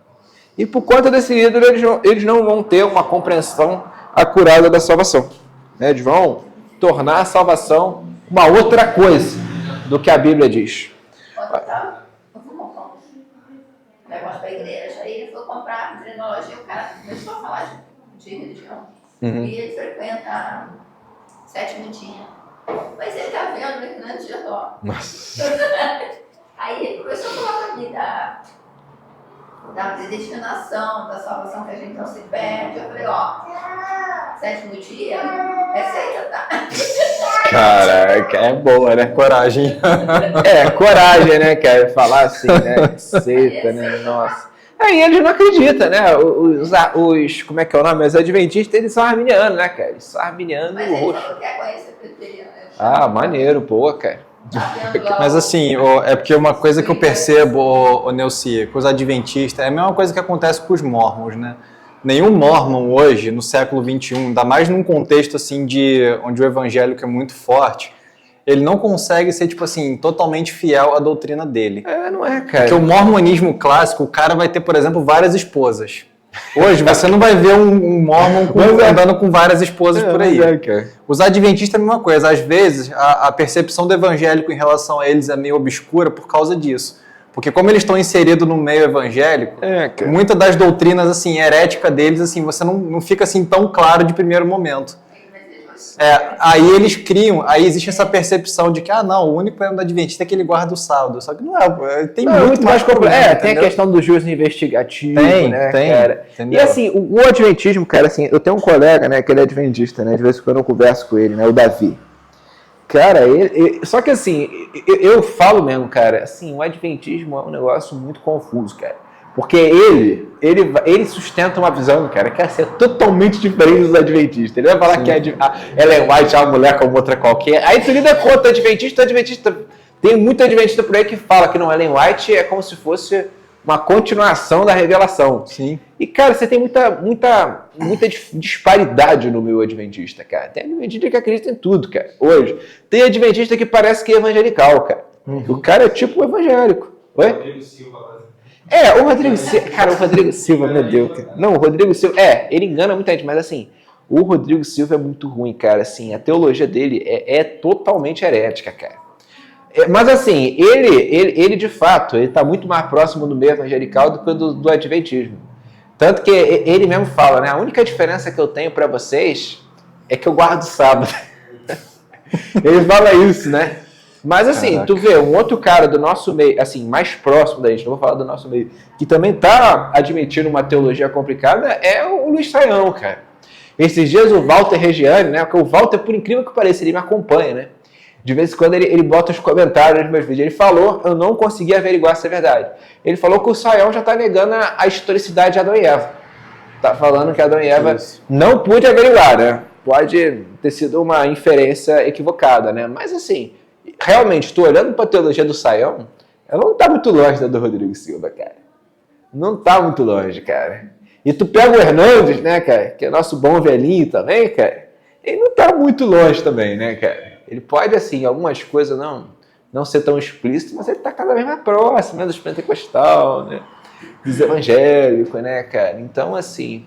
E por conta desse ídolo, eles não vão ter uma compreensão acurada da salvação. Né? Eles vão tornar a salvação uma outra coisa do que a Bíblia diz. Negócio da igreja, aí ele foi comprar trenologia, o cara começou a falar de religião. E ele frequenta 7 mas ele tá vendo que não é de Jacó. Aí ele começou a falar pra mim da predestinação, da salvação que a gente não se perde. Eu falei, ó, 7º dia, receita, tá? Caraca, é boa, né? Coragem. Coragem, né, cara? Falar assim, né? Receita, né? Nossa. Aí eles não acreditam, né? Como é que é o nome? Os adventistas, eles são arminianos, né, cara? Eles são arminianos mas ele não quer conhecer preteriano. Maneiro, boa, cara. Mas assim, é porque uma coisa que eu percebo, o Neuci, com os adventistas, é a mesma coisa que acontece com os mormons, né? Nenhum mormon hoje, no século XXI, ainda mais num contexto assim onde o evangélico é muito forte, ele não consegue ser, tipo assim, totalmente fiel à doutrina dele. Não é, cara. Porque o mormonismo clássico, o cara vai ter, por exemplo, várias esposas. Hoje, você não vai ver um mormon andando com várias esposas por aí. Os adventistas é a mesma coisa. Às vezes, a percepção do evangélico em relação a eles é meio obscura por causa disso. Porque como eles estão inseridos no meio evangélico, muitas das doutrinas assim, heréticas deles, assim, você não fica assim tão claro de primeiro momento. Aí eles criam, aí existe essa percepção de que, não, o único problema do adventista é que ele guarda o saldo. Só que não é, tem muito mais problema. Tem a questão do juízo investigativo, né, cara? Entendeu? E assim, o adventismo, cara, assim, eu tenho um colega, né, que ele é adventista, né, de vez em quando eu converso com ele, né, o Davi. Cara, só que assim, eu falo mesmo, cara, assim, o adventismo é um negócio muito confuso, cara. Porque ele sustenta uma visão, cara, que é ser totalmente diferente dos adventistas. Ele vai falar que a Ellen White é uma mulher como outra qualquer. Aí tu lida contra o adventista. Tem muito adventista por aí que fala que não, Ellen White é como se fosse uma continuação da revelação. Sim. E, cara, você tem muita disparidade no meio adventista, cara. Tem adventista que acredita em tudo, cara, hoje. Tem adventista que parece que é evangelical, cara. O cara é tipo evangélico. Oi? Rodrigo Silva. O Rodrigo Silva. Cara, o Rodrigo Silva, meu Deus. Cara. Não, o Rodrigo Silva. Ele engana muita gente, mas assim, o Rodrigo Silva é muito ruim, cara. Assim, a teologia dele é totalmente herética, cara. Mas assim, ele de fato, ele tá muito mais próximo do meio evangelical do que do adventismo. Tanto que ele mesmo fala, né? A única diferença que eu tenho para vocês é que eu guardo sábado. Ele fala isso, né? Mas assim, caraca, tu vê, um outro cara do nosso meio, assim, mais próximo da gente, não vou falar do nosso meio, que também tá admitindo uma teologia complicada, é o Luiz Saião, cara. Esses dias o Walter Regiani, né? Porque o Walter, por incrível que pareça, ele me acompanha, né? De vez em quando ele bota os comentários nos meus vídeos. Ele falou, eu não consegui averiguar se é verdade. Ele falou que o Saião já está negando a historicidade de Adão e Eva. Tá falando que Adão e Eva não pude averiguar, né? Pode ter sido uma inferência equivocada, né? Mas assim, realmente, estou olhando para a teologia do Saião, ela não está muito longe da do Rodrigo Silva, cara. Não está muito longe, cara. E tu pega o Hernandes, né, cara, que é nosso bom velhinho também, cara, ele não está muito longe também, né, cara? Ele pode, assim, algumas coisas não ser tão explícito, mas ele está cada vez mais próximo, né, dos pentecostal, né, dos evangélicos, né, cara? Então, assim,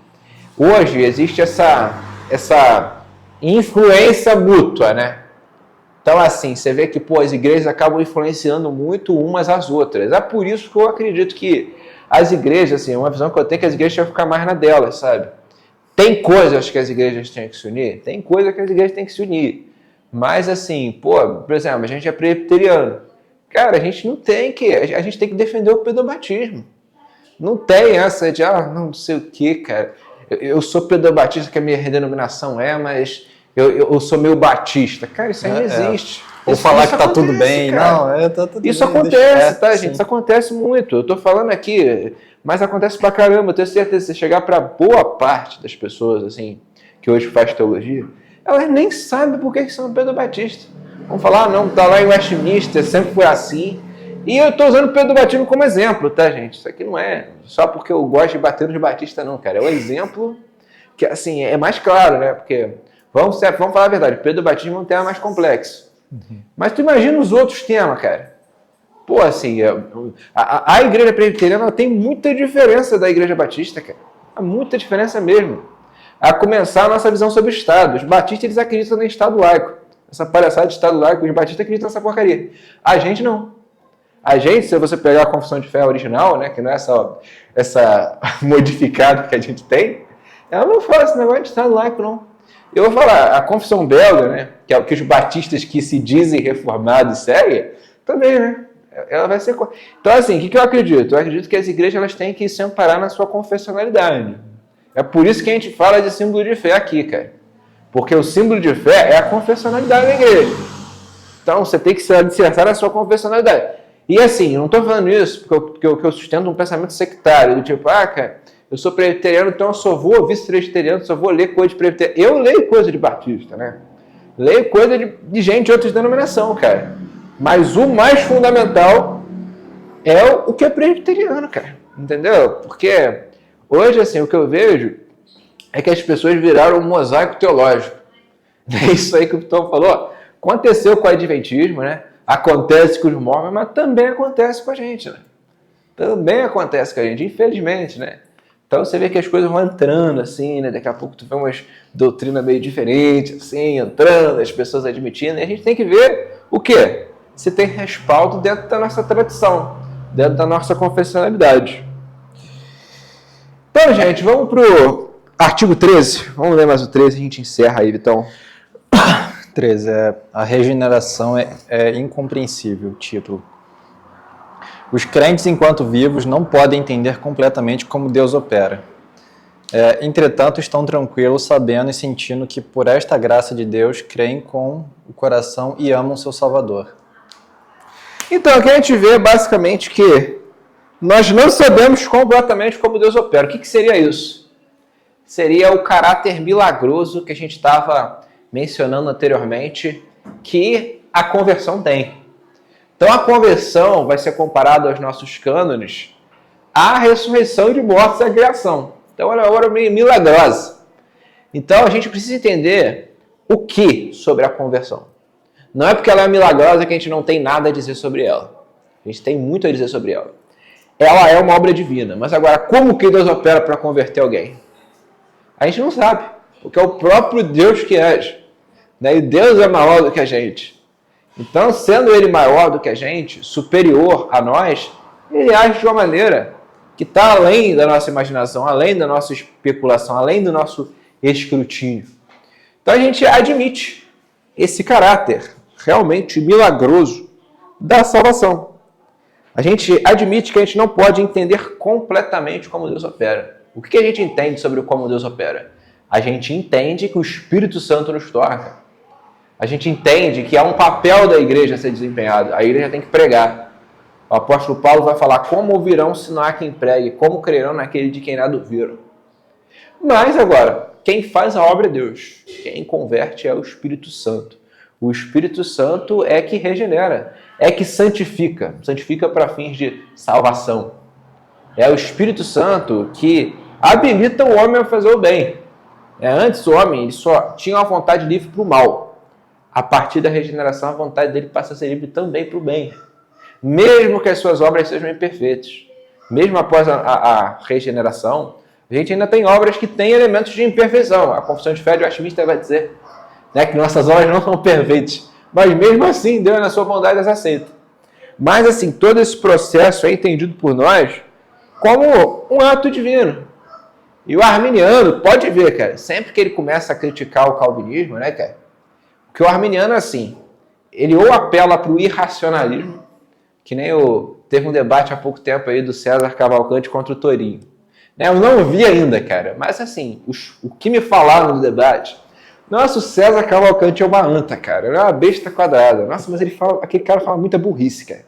hoje existe essa influência mútua, né? Então, assim, você vê que, as igrejas acabam influenciando muito umas às outras. É por isso que eu acredito que as igrejas, assim, uma visão que eu tenho é que as igrejas têm que ficar mais na delas, sabe? Tem coisas que as igrejas têm que se unir? Tem coisas que as igrejas têm que se unir. Mas, assim, por exemplo, a gente é presbiteriano. Cara, a gente tem que defender o pedobatismo. Não tem essa de, não sei o que, cara. Eu sou pedobatista, que a minha denominação mas eu sou meio batista. Cara, isso aí não existe. Ou falar que tá tudo bem. Cara. Não, tá tudo isso bem. Acontece, tá, gente? Isso acontece muito. Eu tô falando aqui, mas acontece pra caramba. Eu tenho certeza que se chegar pra boa parte das pessoas, assim, que hoje faz teologia, elas nem sabem por que são pedobatistas. Vão falar, não, tá lá em Westminster, sempre foi assim. E eu tô usando o pedobatismo como exemplo, tá, gente? Isso aqui não é só porque eu gosto de bater nos batistas, não, cara. É um exemplo que, assim, é mais claro, né? Porque, vamos falar a verdade, o pedobatismo é um tema mais complexo. Mas tu imagina os outros temas, cara. Assim, a igreja presbiteriana tem muita diferença da igreja batista, cara. Há muita diferença mesmo. A começar a nossa visão sobre o Estado. Os batistas, eles acreditam no Estado laico. Essa palhaçada de Estado laico, os batistas acreditam nessa porcaria. A gente não. A gente, se você pegar a confissão de fé original, né, que não é essa modificada que a gente tem, ela não fala esse negócio de Estado laico, não. Eu vou falar, a confissão belga, né, que é o que os batistas que se dizem reformados seguem, também, né? Ela vai ser... Então, assim, o que eu acredito? Eu acredito que as igrejas elas têm que se amparar na sua confessionalidade. É por isso que a gente fala de símbolo de fé aqui, cara. Porque o símbolo de fé é a confessionalidade da igreja. Então, você tem que se alicerçar na sua confessionalidade. E assim, eu não estou falando isso porque eu sustento um pensamento sectário, do tipo, cara, eu sou presbiteriano, então eu só vou ouvir presbiteriano, só vou ler coisa de presbiteriano. Eu leio coisa de batista, né? Leio coisa de gente de outras denominações, cara. Mas o mais fundamental é o que é presbiteriano, cara. Entendeu? Porque hoje, assim, o que eu vejo é que as pessoas viraram um mosaico teológico. É isso aí que o Tom falou. Aconteceu com o adventismo, né? Acontece com os mormons, mas também acontece com a gente, né? Também acontece com a gente, infelizmente, né? Então você vê que as coisas vão entrando assim, né? Daqui a pouco tu vê umas doutrinas meio diferentes, assim, entrando, as pessoas admitindo, e a gente tem que ver o quê? Se tem respaldo dentro da nossa tradição, dentro da nossa confessionalidade. Então, gente, vamos pro artigo 13. Vamos ler mais o 13 e a gente encerra aí, Vitão. 13. A regeneração é incompreensível, título. Os crentes, enquanto vivos, não podem entender completamente como Deus opera. Entretanto, estão tranquilos, sabendo e sentindo que, por esta graça de Deus, creem com o coração e amam seu Salvador. Então, aqui a gente vê, basicamente, que nós não sabemos completamente como Deus opera. O que seria isso? Seria o caráter milagroso que a gente estava mencionando anteriormente, que a conversão tem. Então a conversão vai ser comparada aos nossos cânones à ressurreição de mortos e à criação. Então, ela é uma obra milagrosa. Então, a gente precisa entender o que sobre a conversão. Não é porque ela é milagrosa que a gente não tem nada a dizer sobre ela. A gente tem muito a dizer sobre ela. Ela é uma obra divina. Mas agora, como que Deus opera para converter alguém? A gente não sabe. Porque é o próprio Deus que age. Né? E Deus é maior do que a gente. Então, sendo Ele maior do que a gente, superior a nós, Ele age de uma maneira que está além da nossa imaginação, além da nossa especulação, além do nosso escrutínio. Então, a gente admite esse caráter realmente milagroso da salvação. A gente admite que a gente não pode entender completamente como Deus opera. O que a gente entende sobre como Deus opera? A gente entende que o Espírito Santo nos toca. A gente entende que há um papel da igreja a ser desempenhado. A igreja tem que pregar. O apóstolo Paulo vai falar como ouvirão se não há quem pregue, como crerão naquele de quem nada ouviram. Mas agora, quem faz a obra é Deus. Quem converte é o Espírito Santo. O Espírito Santo é que regenera, é que santifica. Santifica para fins de salvação. É o Espírito Santo que habilita o homem a fazer o bem. Antes o homem ele só tinha uma vontade livre para o mal. A partir da regeneração, a vontade dele passa a ser livre também para o bem. Mesmo que as suas obras sejam imperfeitas. Mesmo após a regeneração, a gente ainda tem obras que têm elementos de imperfeição. A Confissão de Fé de Westminster vai dizer, né, que nossas obras não são perfeitas. Mas mesmo assim, Deus na sua bondade as aceita. Mas assim, todo esse processo é entendido por nós como um ato divino. E o arminiano, pode ver, cara, sempre que ele começa a criticar o calvinismo, né, cara, porque o arminiano, assim, ele ou apela para o irracionalismo, que nem teve um debate há pouco tempo aí do César Cavalcante contra o Torinho. Né, eu não vi ainda, cara, mas assim, o que me falaram no debate, nossa, o César Cavalcante é uma anta, cara, ele é uma besta quadrada. Nossa, mas aquele cara fala muita burrice, cara.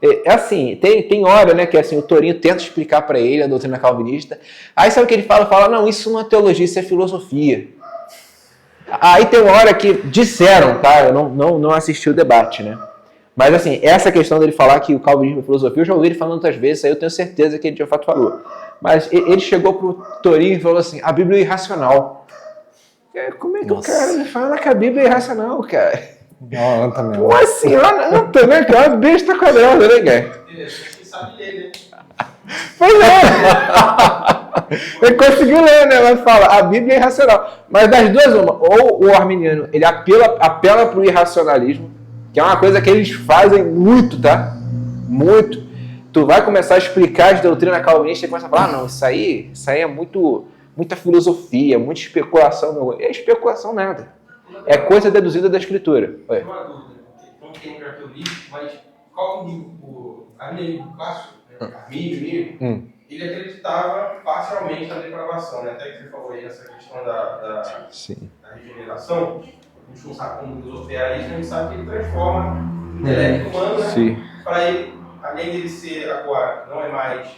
É assim, tem hora, né, que assim, o Torinho tenta explicar para ele a doutrina calvinista. Aí sabe o que ele fala? Fala, não, isso não é teologia, isso é filosofia. Aí tem uma hora que disseram, tá? Eu não assisti o debate, né? Mas assim, essa questão dele falar que o calvinismo é filosofia, eu já ouvi ele falando outras vezes, aí eu tenho certeza que ele de fato falou. Mas ele chegou pro Torinho e falou assim, a Bíblia é irracional. Como é que o cara me fala que a Bíblia é irracional, cara? Não, anta mesmo. Pô, assim, anta, né, cara? É uma besta quadrada, né, cara? Quem sabe ler, né? Pois é! Ele conseguiu ler, né? Mas fala, a Bíblia é irracional. Mas das duas, uma, ou o arminiano, ele apela pro irracionalismo, que é uma coisa que eles fazem muito, tá? Muito. Tu vai começar a explicar as doutrinas calvinistas e começa a falar, não, isso aí é muita filosofia, muita especulação. Meu. É especulação nada. É coisa deduzida da Escritura. Tem uma dúvida, não tem já que eu li, mas qual o arminianismo clássico, Armínio, ele acreditava parcialmente na depravação, né? Até que você falou aí nessa questão da regeneração, a gente não sabe como Deus opera isso, a gente sabe que ele transforma o intelecto humano, né? Para ele, além dele ser agora, não é mais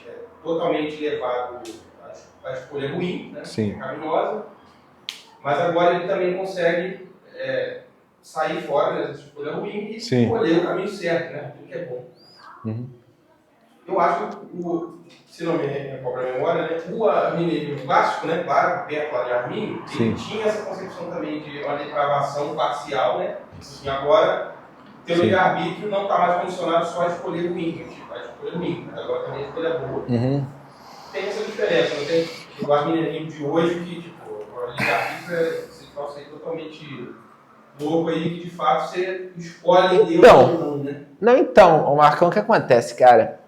totalmente levado à escolha ruim, né? Pecaminosa, mas agora ele também consegue sair fora dessa escolha ruim e escolher o caminho certo, né? Tudo que é bom. Eu acho que, se não me recordo a memória, né, o arminianismo clássico, né, claro, perto lá de Armínio, ele tinha essa concepção também de uma depravação parcial, né? Assim, agora, teu livre-arbítrio não está mais condicionado só a escolher o ruim, a escolha ruim, mas agora também a escolha boa. Tem essa diferença, não tem? O arminianismo de hoje, que tipo, o livre-arbítrio é totalmente louco aí, que de fato você escolhe Deus ou não, né? Não, então, Marcão, o que acontece, cara?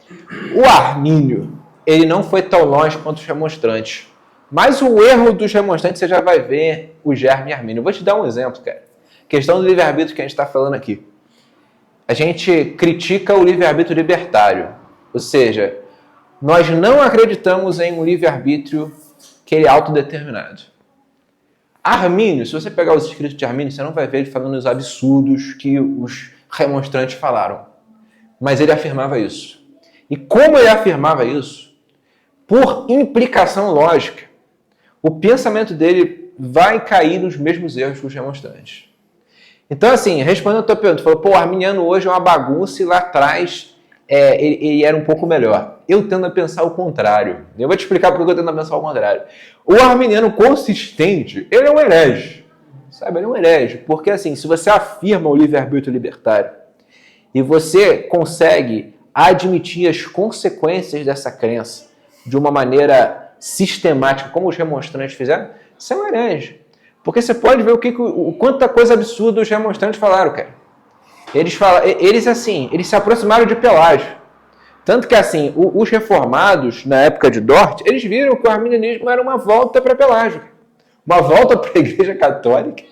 O Armínio, ele não foi tão longe quanto os remonstrantes. Mas o erro dos remonstrantes, você já vai ver o germe Armínio. Vou te dar um exemplo, cara. Questão do livre-arbítrio que a gente está falando aqui. A gente critica o livre-arbítrio libertário. Ou seja, nós não acreditamos em um livre-arbítrio que ele é autodeterminado. Armínio, se você pegar os escritos de Armínio, você não vai ver ele falando os absurdos que os remonstrantes falaram. Mas ele afirmava isso. E como ele afirmava isso, por implicação lógica, o pensamento dele vai cair nos mesmos erros que os remonstrantes. Então, assim, respondendo a tua pergunta, falou, pô, o arminiano hoje é uma bagunça e lá atrás ele era um pouco melhor. Eu tendo a pensar o contrário. Eu vou te explicar por que eu tendo a pensar o contrário. O arminiano consistente, ele é um herege. Sabe? Ele é um herege. Porque, assim, se você afirma o livre-arbítrio libertário e você consegue admitir as consequências dessa crença de uma maneira sistemática, como os remonstrantes fizeram, você é um herege. Porque você pode ver quanta coisa absurda os remonstrantes falaram, cara. Eles se aproximaram de Pelágio. Tanto que, assim, os reformados, na época de Dort, eles viram que o arminianismo era uma volta para Pelágio. Uma volta para a Igreja Católica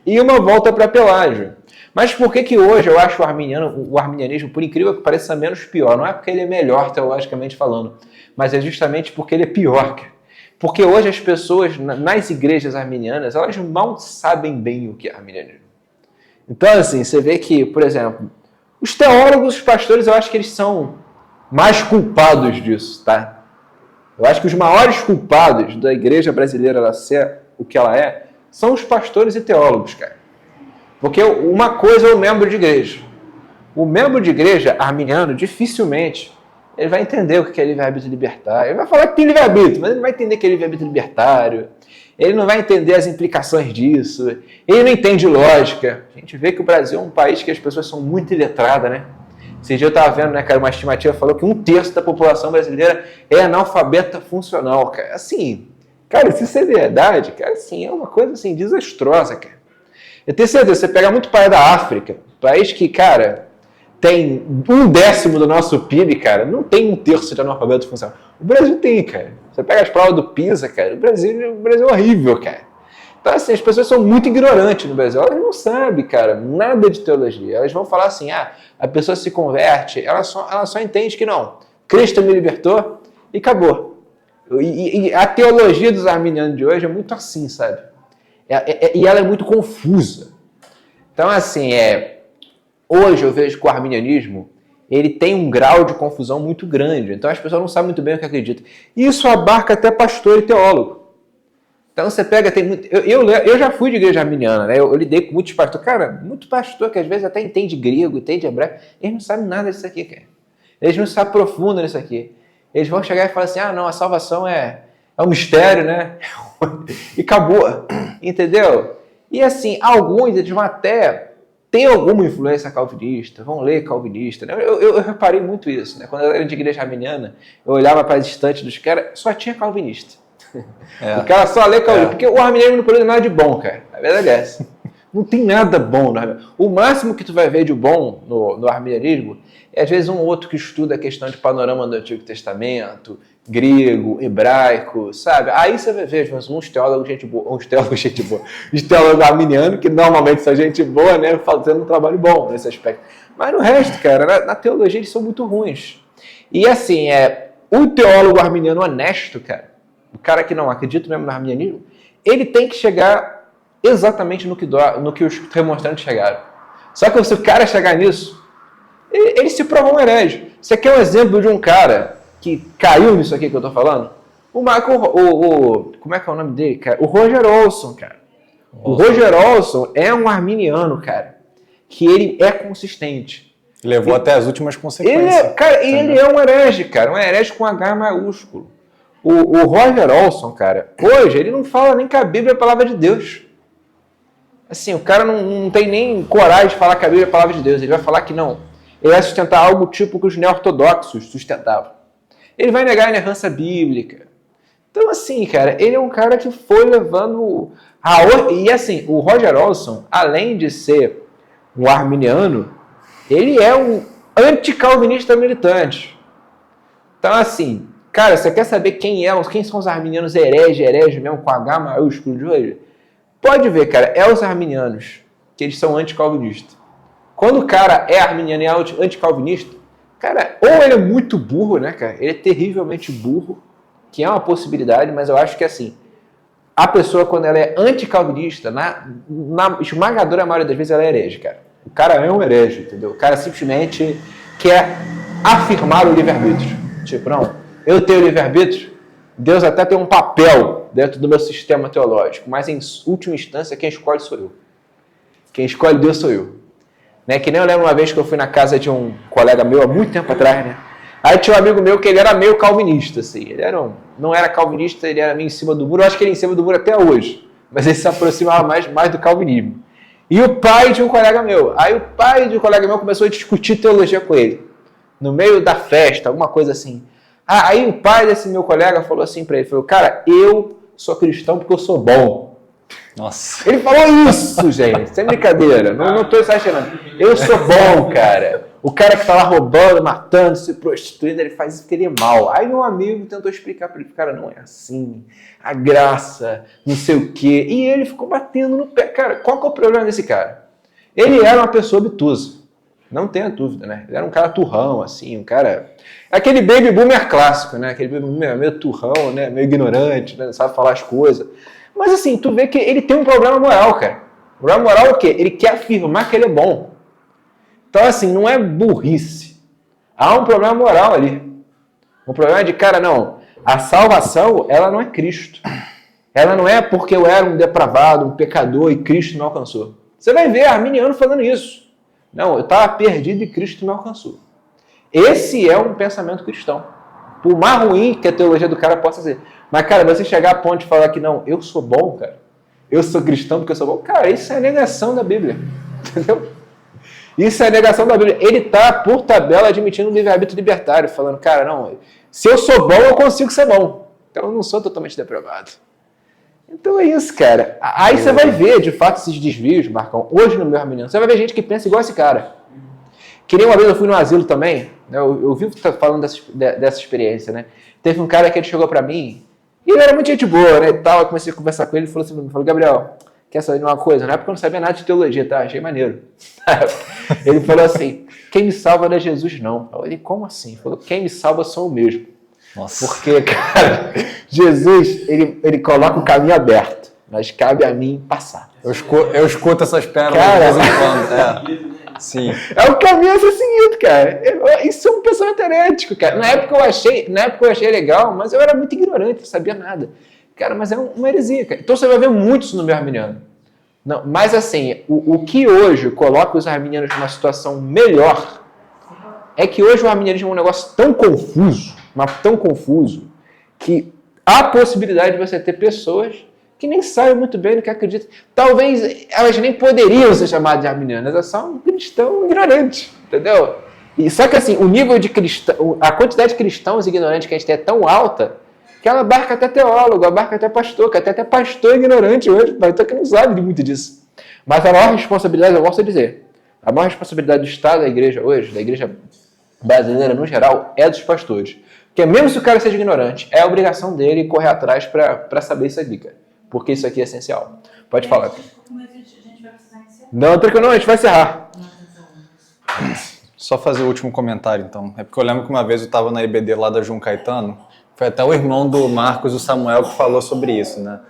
e uma volta para Pelágio. Mas por que hoje eu acho o arminianismo, por incrível que pareça, menos pior? Não é porque ele é melhor, teologicamente falando, mas é justamente porque ele é pior, cara. Porque hoje as pessoas, nas igrejas arminianas, elas mal sabem bem o que é arminianismo. Então, assim, você vê que, por exemplo, os teólogos, os pastores, eu acho que eles são mais culpados disso, tá? Eu acho que os maiores culpados da igreja brasileira ela ser o que ela é, são os pastores e teólogos, cara. Porque uma coisa é o membro de igreja. O membro de igreja arminiano, dificilmente, ele vai entender o que é livre-arbítrio libertário. Ele vai falar que tem livre-arbítrio, mas ele não vai entender que é livre-arbítrio libertário. Ele não vai entender as implicações disso. Ele não entende lógica. A gente vê que o Brasil é um país que as pessoas são muito iletradas, né? Esse dia eu estava vendo, né, cara, uma estimativa falou que 1/3 da população brasileira é analfabeta funcional, cara. Assim, cara, se isso é verdade, cara, assim, é uma coisa, assim, desastrosa, cara. Eu tenho certeza, você pega muito país da África, país que, cara, tem 1/10 do nosso PIB, cara, não tem 1/3 de analfabeto funcional. O Brasil tem, cara. Você pega as provas do PISA, cara, o Brasil é horrível, cara. Então, assim, as pessoas são muito ignorantes no Brasil. Elas não sabem, cara, nada de teologia. Elas vão falar assim, a pessoa se converte, ela só entende que não, Cristo me libertou e acabou. E a teologia dos arminianos de hoje é muito assim, sabe? E ela é muito confusa. Então, assim, hoje eu vejo que o arminianismo ele tem um grau de confusão muito grande. Então as pessoas não sabem muito bem o que acreditam. E isso abarca até pastor e teólogo. Então você pega, tem muito. Eu já fui de igreja arminiana, né? Eu lidei com muitos pastores. Cara, muito pastor que às vezes até entende grego, entende hebraico, eles não sabem nada disso aqui, cara. Eles não se aprofundam nisso aqui. Eles vão chegar e falar assim: não, a salvação é um mistério, né? E acabou. Entendeu? E assim, alguns eles vão até ter alguma influência calvinista, vão ler calvinista. Né? Eu reparei muito isso, né? Quando eu era de igreja arminiana, eu olhava para as estantes dos caras, só tinha calvinista. O cara só lê calvinista, porque o arminianismo não produz nada de bom, cara. A verdade é essa. Não tem nada bom no arminianismo. O máximo que tu vai ver de bom no arminianismo é, às vezes, um outro que estuda a questão de panorama do Antigo Testamento, grego, hebraico, sabe? Aí você vai ver, às vezes, uns teólogos gente boa, os teólogos arminianos, que normalmente são gente boa, né, fazendo um trabalho bom nesse aspecto. Mas no resto, cara, na teologia eles são muito ruins. E assim, o teólogo arminiano honesto, cara, o cara que não acredita mesmo no arminianismo, ele tem que chegar exatamente no que os remonstrantes chegaram. Só que se o cara chegar nisso, ele se prova um herege. Você quer um exemplo de um cara que caiu nisso aqui que eu tô falando? Como é que é o nome dele, cara? O Roger Olson, cara. O Roger Olson é um arminiano, cara, que ele é consistente. Levou até as últimas consequências. Ele é um herege, cara. Um herege com H maiúsculo. O Roger Olson, cara, hoje ele não fala nem que a Bíblia é a palavra de Deus. Assim, o cara não tem nem coragem de falar que a Bíblia é a palavra de Deus. Ele vai falar que não. Ele vai sustentar algo tipo que os neo-ortodoxos sustentavam. Ele vai negar a inerrância bíblica. Então, assim, cara, ele é um cara que foi levando... E, assim, o Roger Olson, além de ser um arminiano, ele é um anticalvinista militante. Então, assim, cara, você quer saber quem são os arminianos herege mesmo, com H maiúsculo de hoje? Pode ver, cara, os arminianos, que eles são anticalvinistas. Quando o cara é arminiano e é anticalvinista, cara, ou ele é muito burro, né, cara? Ele é terrivelmente burro, que é uma possibilidade, mas eu acho que, assim, a pessoa, quando ela é anticalvinista, na esmagadora maioria das vezes, ela é herege, cara. O cara é um herege, entendeu? O cara simplesmente quer afirmar o livre-arbítrio. Tipo, não, eu tenho livre-arbítrio, Deus até tem um papel dentro do meu sistema teológico, mas, em última instância, quem escolhe sou eu. Quem escolhe Deus sou eu. Né? Que nem eu lembro uma vez que eu fui na casa de um colega meu, há muito tempo atrás, né? Aí tinha um amigo meu que ele era meio calvinista, assim. Ele não era calvinista, ele era meio em cima do muro. Eu acho que ele é em cima do muro até hoje. Mas ele se aproximava mais do calvinismo. E o pai de um colega meu. Aí o pai de um colega meu começou a discutir teologia com ele. No meio da festa, alguma coisa assim. Aí o pai desse meu colega falou assim pra ele, falou, cara, eu sou cristão porque eu sou bom. Nossa. Ele falou isso, gente, sem brincadeira, não tô exagerando. Eu sou bom, cara. O cara que tá lá roubando, matando, se prostituindo, ele faz isso porque ele é mal. Aí meu amigo tentou explicar pra ele, cara, não é assim, a graça, não sei o quê. E ele ficou batendo no pé. Cara, qual que é o problema desse cara? Ele era uma pessoa obtusa, não tenha dúvida, né? Ele era um cara turrão, assim, um cara... Aquele baby boomer clássico, né? Aquele baby boomer meio turrão, né? Meio ignorante, né? Não sabe falar as coisas. Mas assim, tu vê que ele tem um problema moral, cara. O problema moral é o quê? Ele quer afirmar que ele é bom. Então, assim, não é burrice. Há um problema moral ali. Um problema de, cara, não. A salvação, ela não é Cristo. Ela não é porque eu era um depravado, um pecador e Cristo me alcançou. Você vai ver arminiano falando isso. Não, eu estava perdido e Cristo me alcançou. Esse é um pensamento cristão. Por mais ruim que a teologia do cara possa ser. Mas, cara, você chegar a ponto de falar que não, eu sou bom, cara. Eu sou cristão porque eu sou bom. Cara, isso é a negação da Bíblia. Entendeu? Isso é a negação da Bíblia. Ele está, por tabela, admitindo um livre-arbítrio libertário, falando, cara, não, se eu sou bom, eu consigo ser bom. Então eu não sou totalmente depravado. Então é isso, cara. Aí você vai ver, de fato, esses desvios, Marcão, hoje no meu arminiano. Você vai ver gente que pensa igual esse cara. Que nem uma vez eu fui no asilo também, né, eu vi que tá falando dessa experiência, né? Teve um cara que ele chegou pra mim, e ele era muito gente boa, né, e tal, eu comecei a conversar com ele, ele falou assim, Gabriel, quer saber de uma coisa? Na época eu não sabia nada de teologia, tá? Achei maneiro. Ele falou assim, quem me salva não é Jesus, não. Eu falei, como assim? Ele falou, quem me salva sou eu mesmo. Nossa. Porque, cara, Jesus, ele coloca o caminho aberto, mas cabe a mim passar. Eu escuto essas pérolas Cara, de vez em quando. Sim. É o caminho a ser seguido, cara. Isso é um pensamento herético, cara. Na época eu achei legal, mas eu era muito ignorante, não sabia nada. Cara, mas é uma heresia, cara. Então você vai ver muito isso no meu arminiano. Não, mas assim, o que hoje coloca os arminianos numa situação melhor é que hoje o arminianismo é um negócio tão confuso, mas tão confuso, que há a possibilidade de você ter pessoas que nem sabem muito bem no que acreditam. Talvez elas nem poderiam ser chamadas de arminianas, elas são um cristão ignorante, entendeu? E só que assim, o nível de cristão, a quantidade de cristãos ignorantes que a gente tem é tão alta que ela abarca até teólogo, abarca até pastor, que até pastor ignorante hoje, pastor que não sabe de muito disso. Mas a maior responsabilidade, eu posso dizer, a maior responsabilidade do Estado da igreja hoje, da igreja brasileira no geral, é dos pastores. Porque mesmo se o cara seja ignorante, é a obrigação dele correr atrás para saber isso aqui, cara. Porque isso aqui é essencial. Pode falar. Mas a gente vai precisar encerrar. Não, tranquilo, não, a gente vai encerrar. Só fazer o último comentário, então. É porque eu lembro que uma vez eu estava na IBD lá da João Caetano, foi até o irmão do Marcos, o Samuel, que falou sobre isso, né?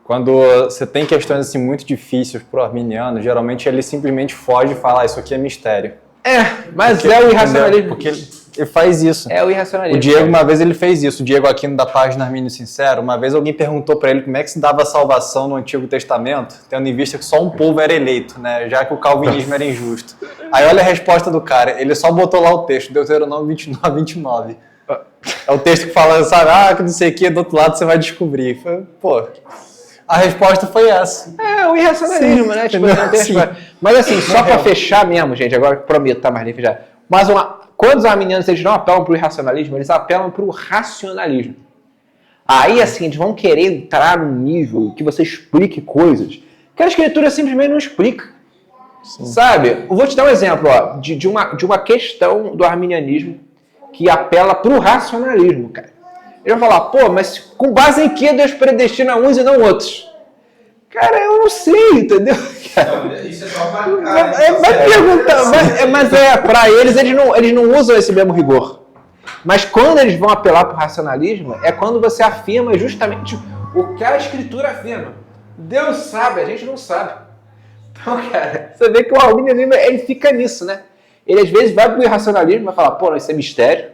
Quando você tem questões assim muito difíceis para o arminiano, geralmente ele simplesmente foge e fala, isso aqui é mistério. Mas porque, é o irracionalismo. Porque ele faz isso. É o irracionalismo. O Diego, uma vez, ele fez isso. O Diego Aquino, da página Armínio Sincero, uma vez alguém perguntou para ele como é que se dava salvação no Antigo Testamento, tendo em vista que só um povo era eleito, né? Já que o calvinismo era injusto. Aí olha a resposta do cara. Ele só botou lá o texto, Deuteronômio 29, 29. É o texto que fala, sabe, que não sei o que, do outro lado você vai descobrir. Pô, a resposta foi essa. É o irracionalismo, né? Tipo, não tem resposta. Mas assim, só para fechar mesmo, gente, agora prometo, tá mais nem fechar. Mas quando os arminianos eles não apelam para o irracionalismo, eles apelam para o racionalismo. Aí, assim, eles vão querer entrar num nível que você explique coisas que a escritura simplesmente não explica. Sim. Sabe? Eu vou te dar um exemplo ó, de uma questão do arminianismo que apela para o racionalismo, cara. Ele vai falar, pô, mas com base em que Deus predestina uns e não outros? Cara, eu não sei, entendeu? Não, isso é só vai perguntar, mas para eles não usam esse mesmo rigor. Mas quando eles vão apelar para o racionalismo, é quando você afirma justamente o que a Escritura afirma. Deus sabe, a gente não sabe. Então, cara, você vê que o arminianismo, ele fica nisso, né? Ele às vezes vai para o irracionalismo e vai falar, pô, isso é mistério.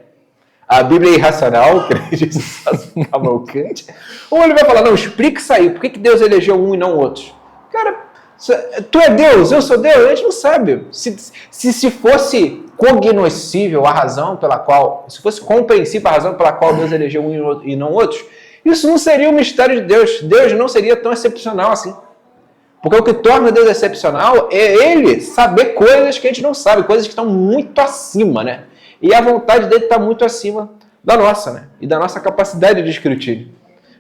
A Bíblia é irracional, Cavalcante. Ou ele vai falar, não, explica isso aí. Por que Deus elegeu um e não outros? Cara, Tu é Deus, eu sou Deus, a gente não sabe. Se fosse cognoscível a razão pela qual, se fosse compreensível a razão pela qual Deus elegeu um e não outros, isso não seria o mistério de Deus. Deus não seria tão excepcional assim. Porque o que torna Deus excepcional é Ele saber coisas que a gente não sabe, coisas que estão muito acima, né? E a vontade dele está muito acima da nossa, né? E da nossa capacidade de escrutínio.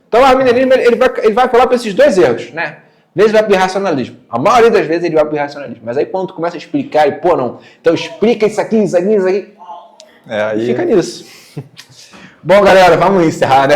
Então, o arminianismo ele vai falar para esses dois erros, né? Às vezes vai para o irracionalismo. A maioria das vezes ele vai para o irracionalismo. Mas aí quando tu começa a explicar, e pô, não, então explica isso aqui, isso aqui, isso aqui. Aí Fica nisso. Bom, galera, vamos encerrar, né?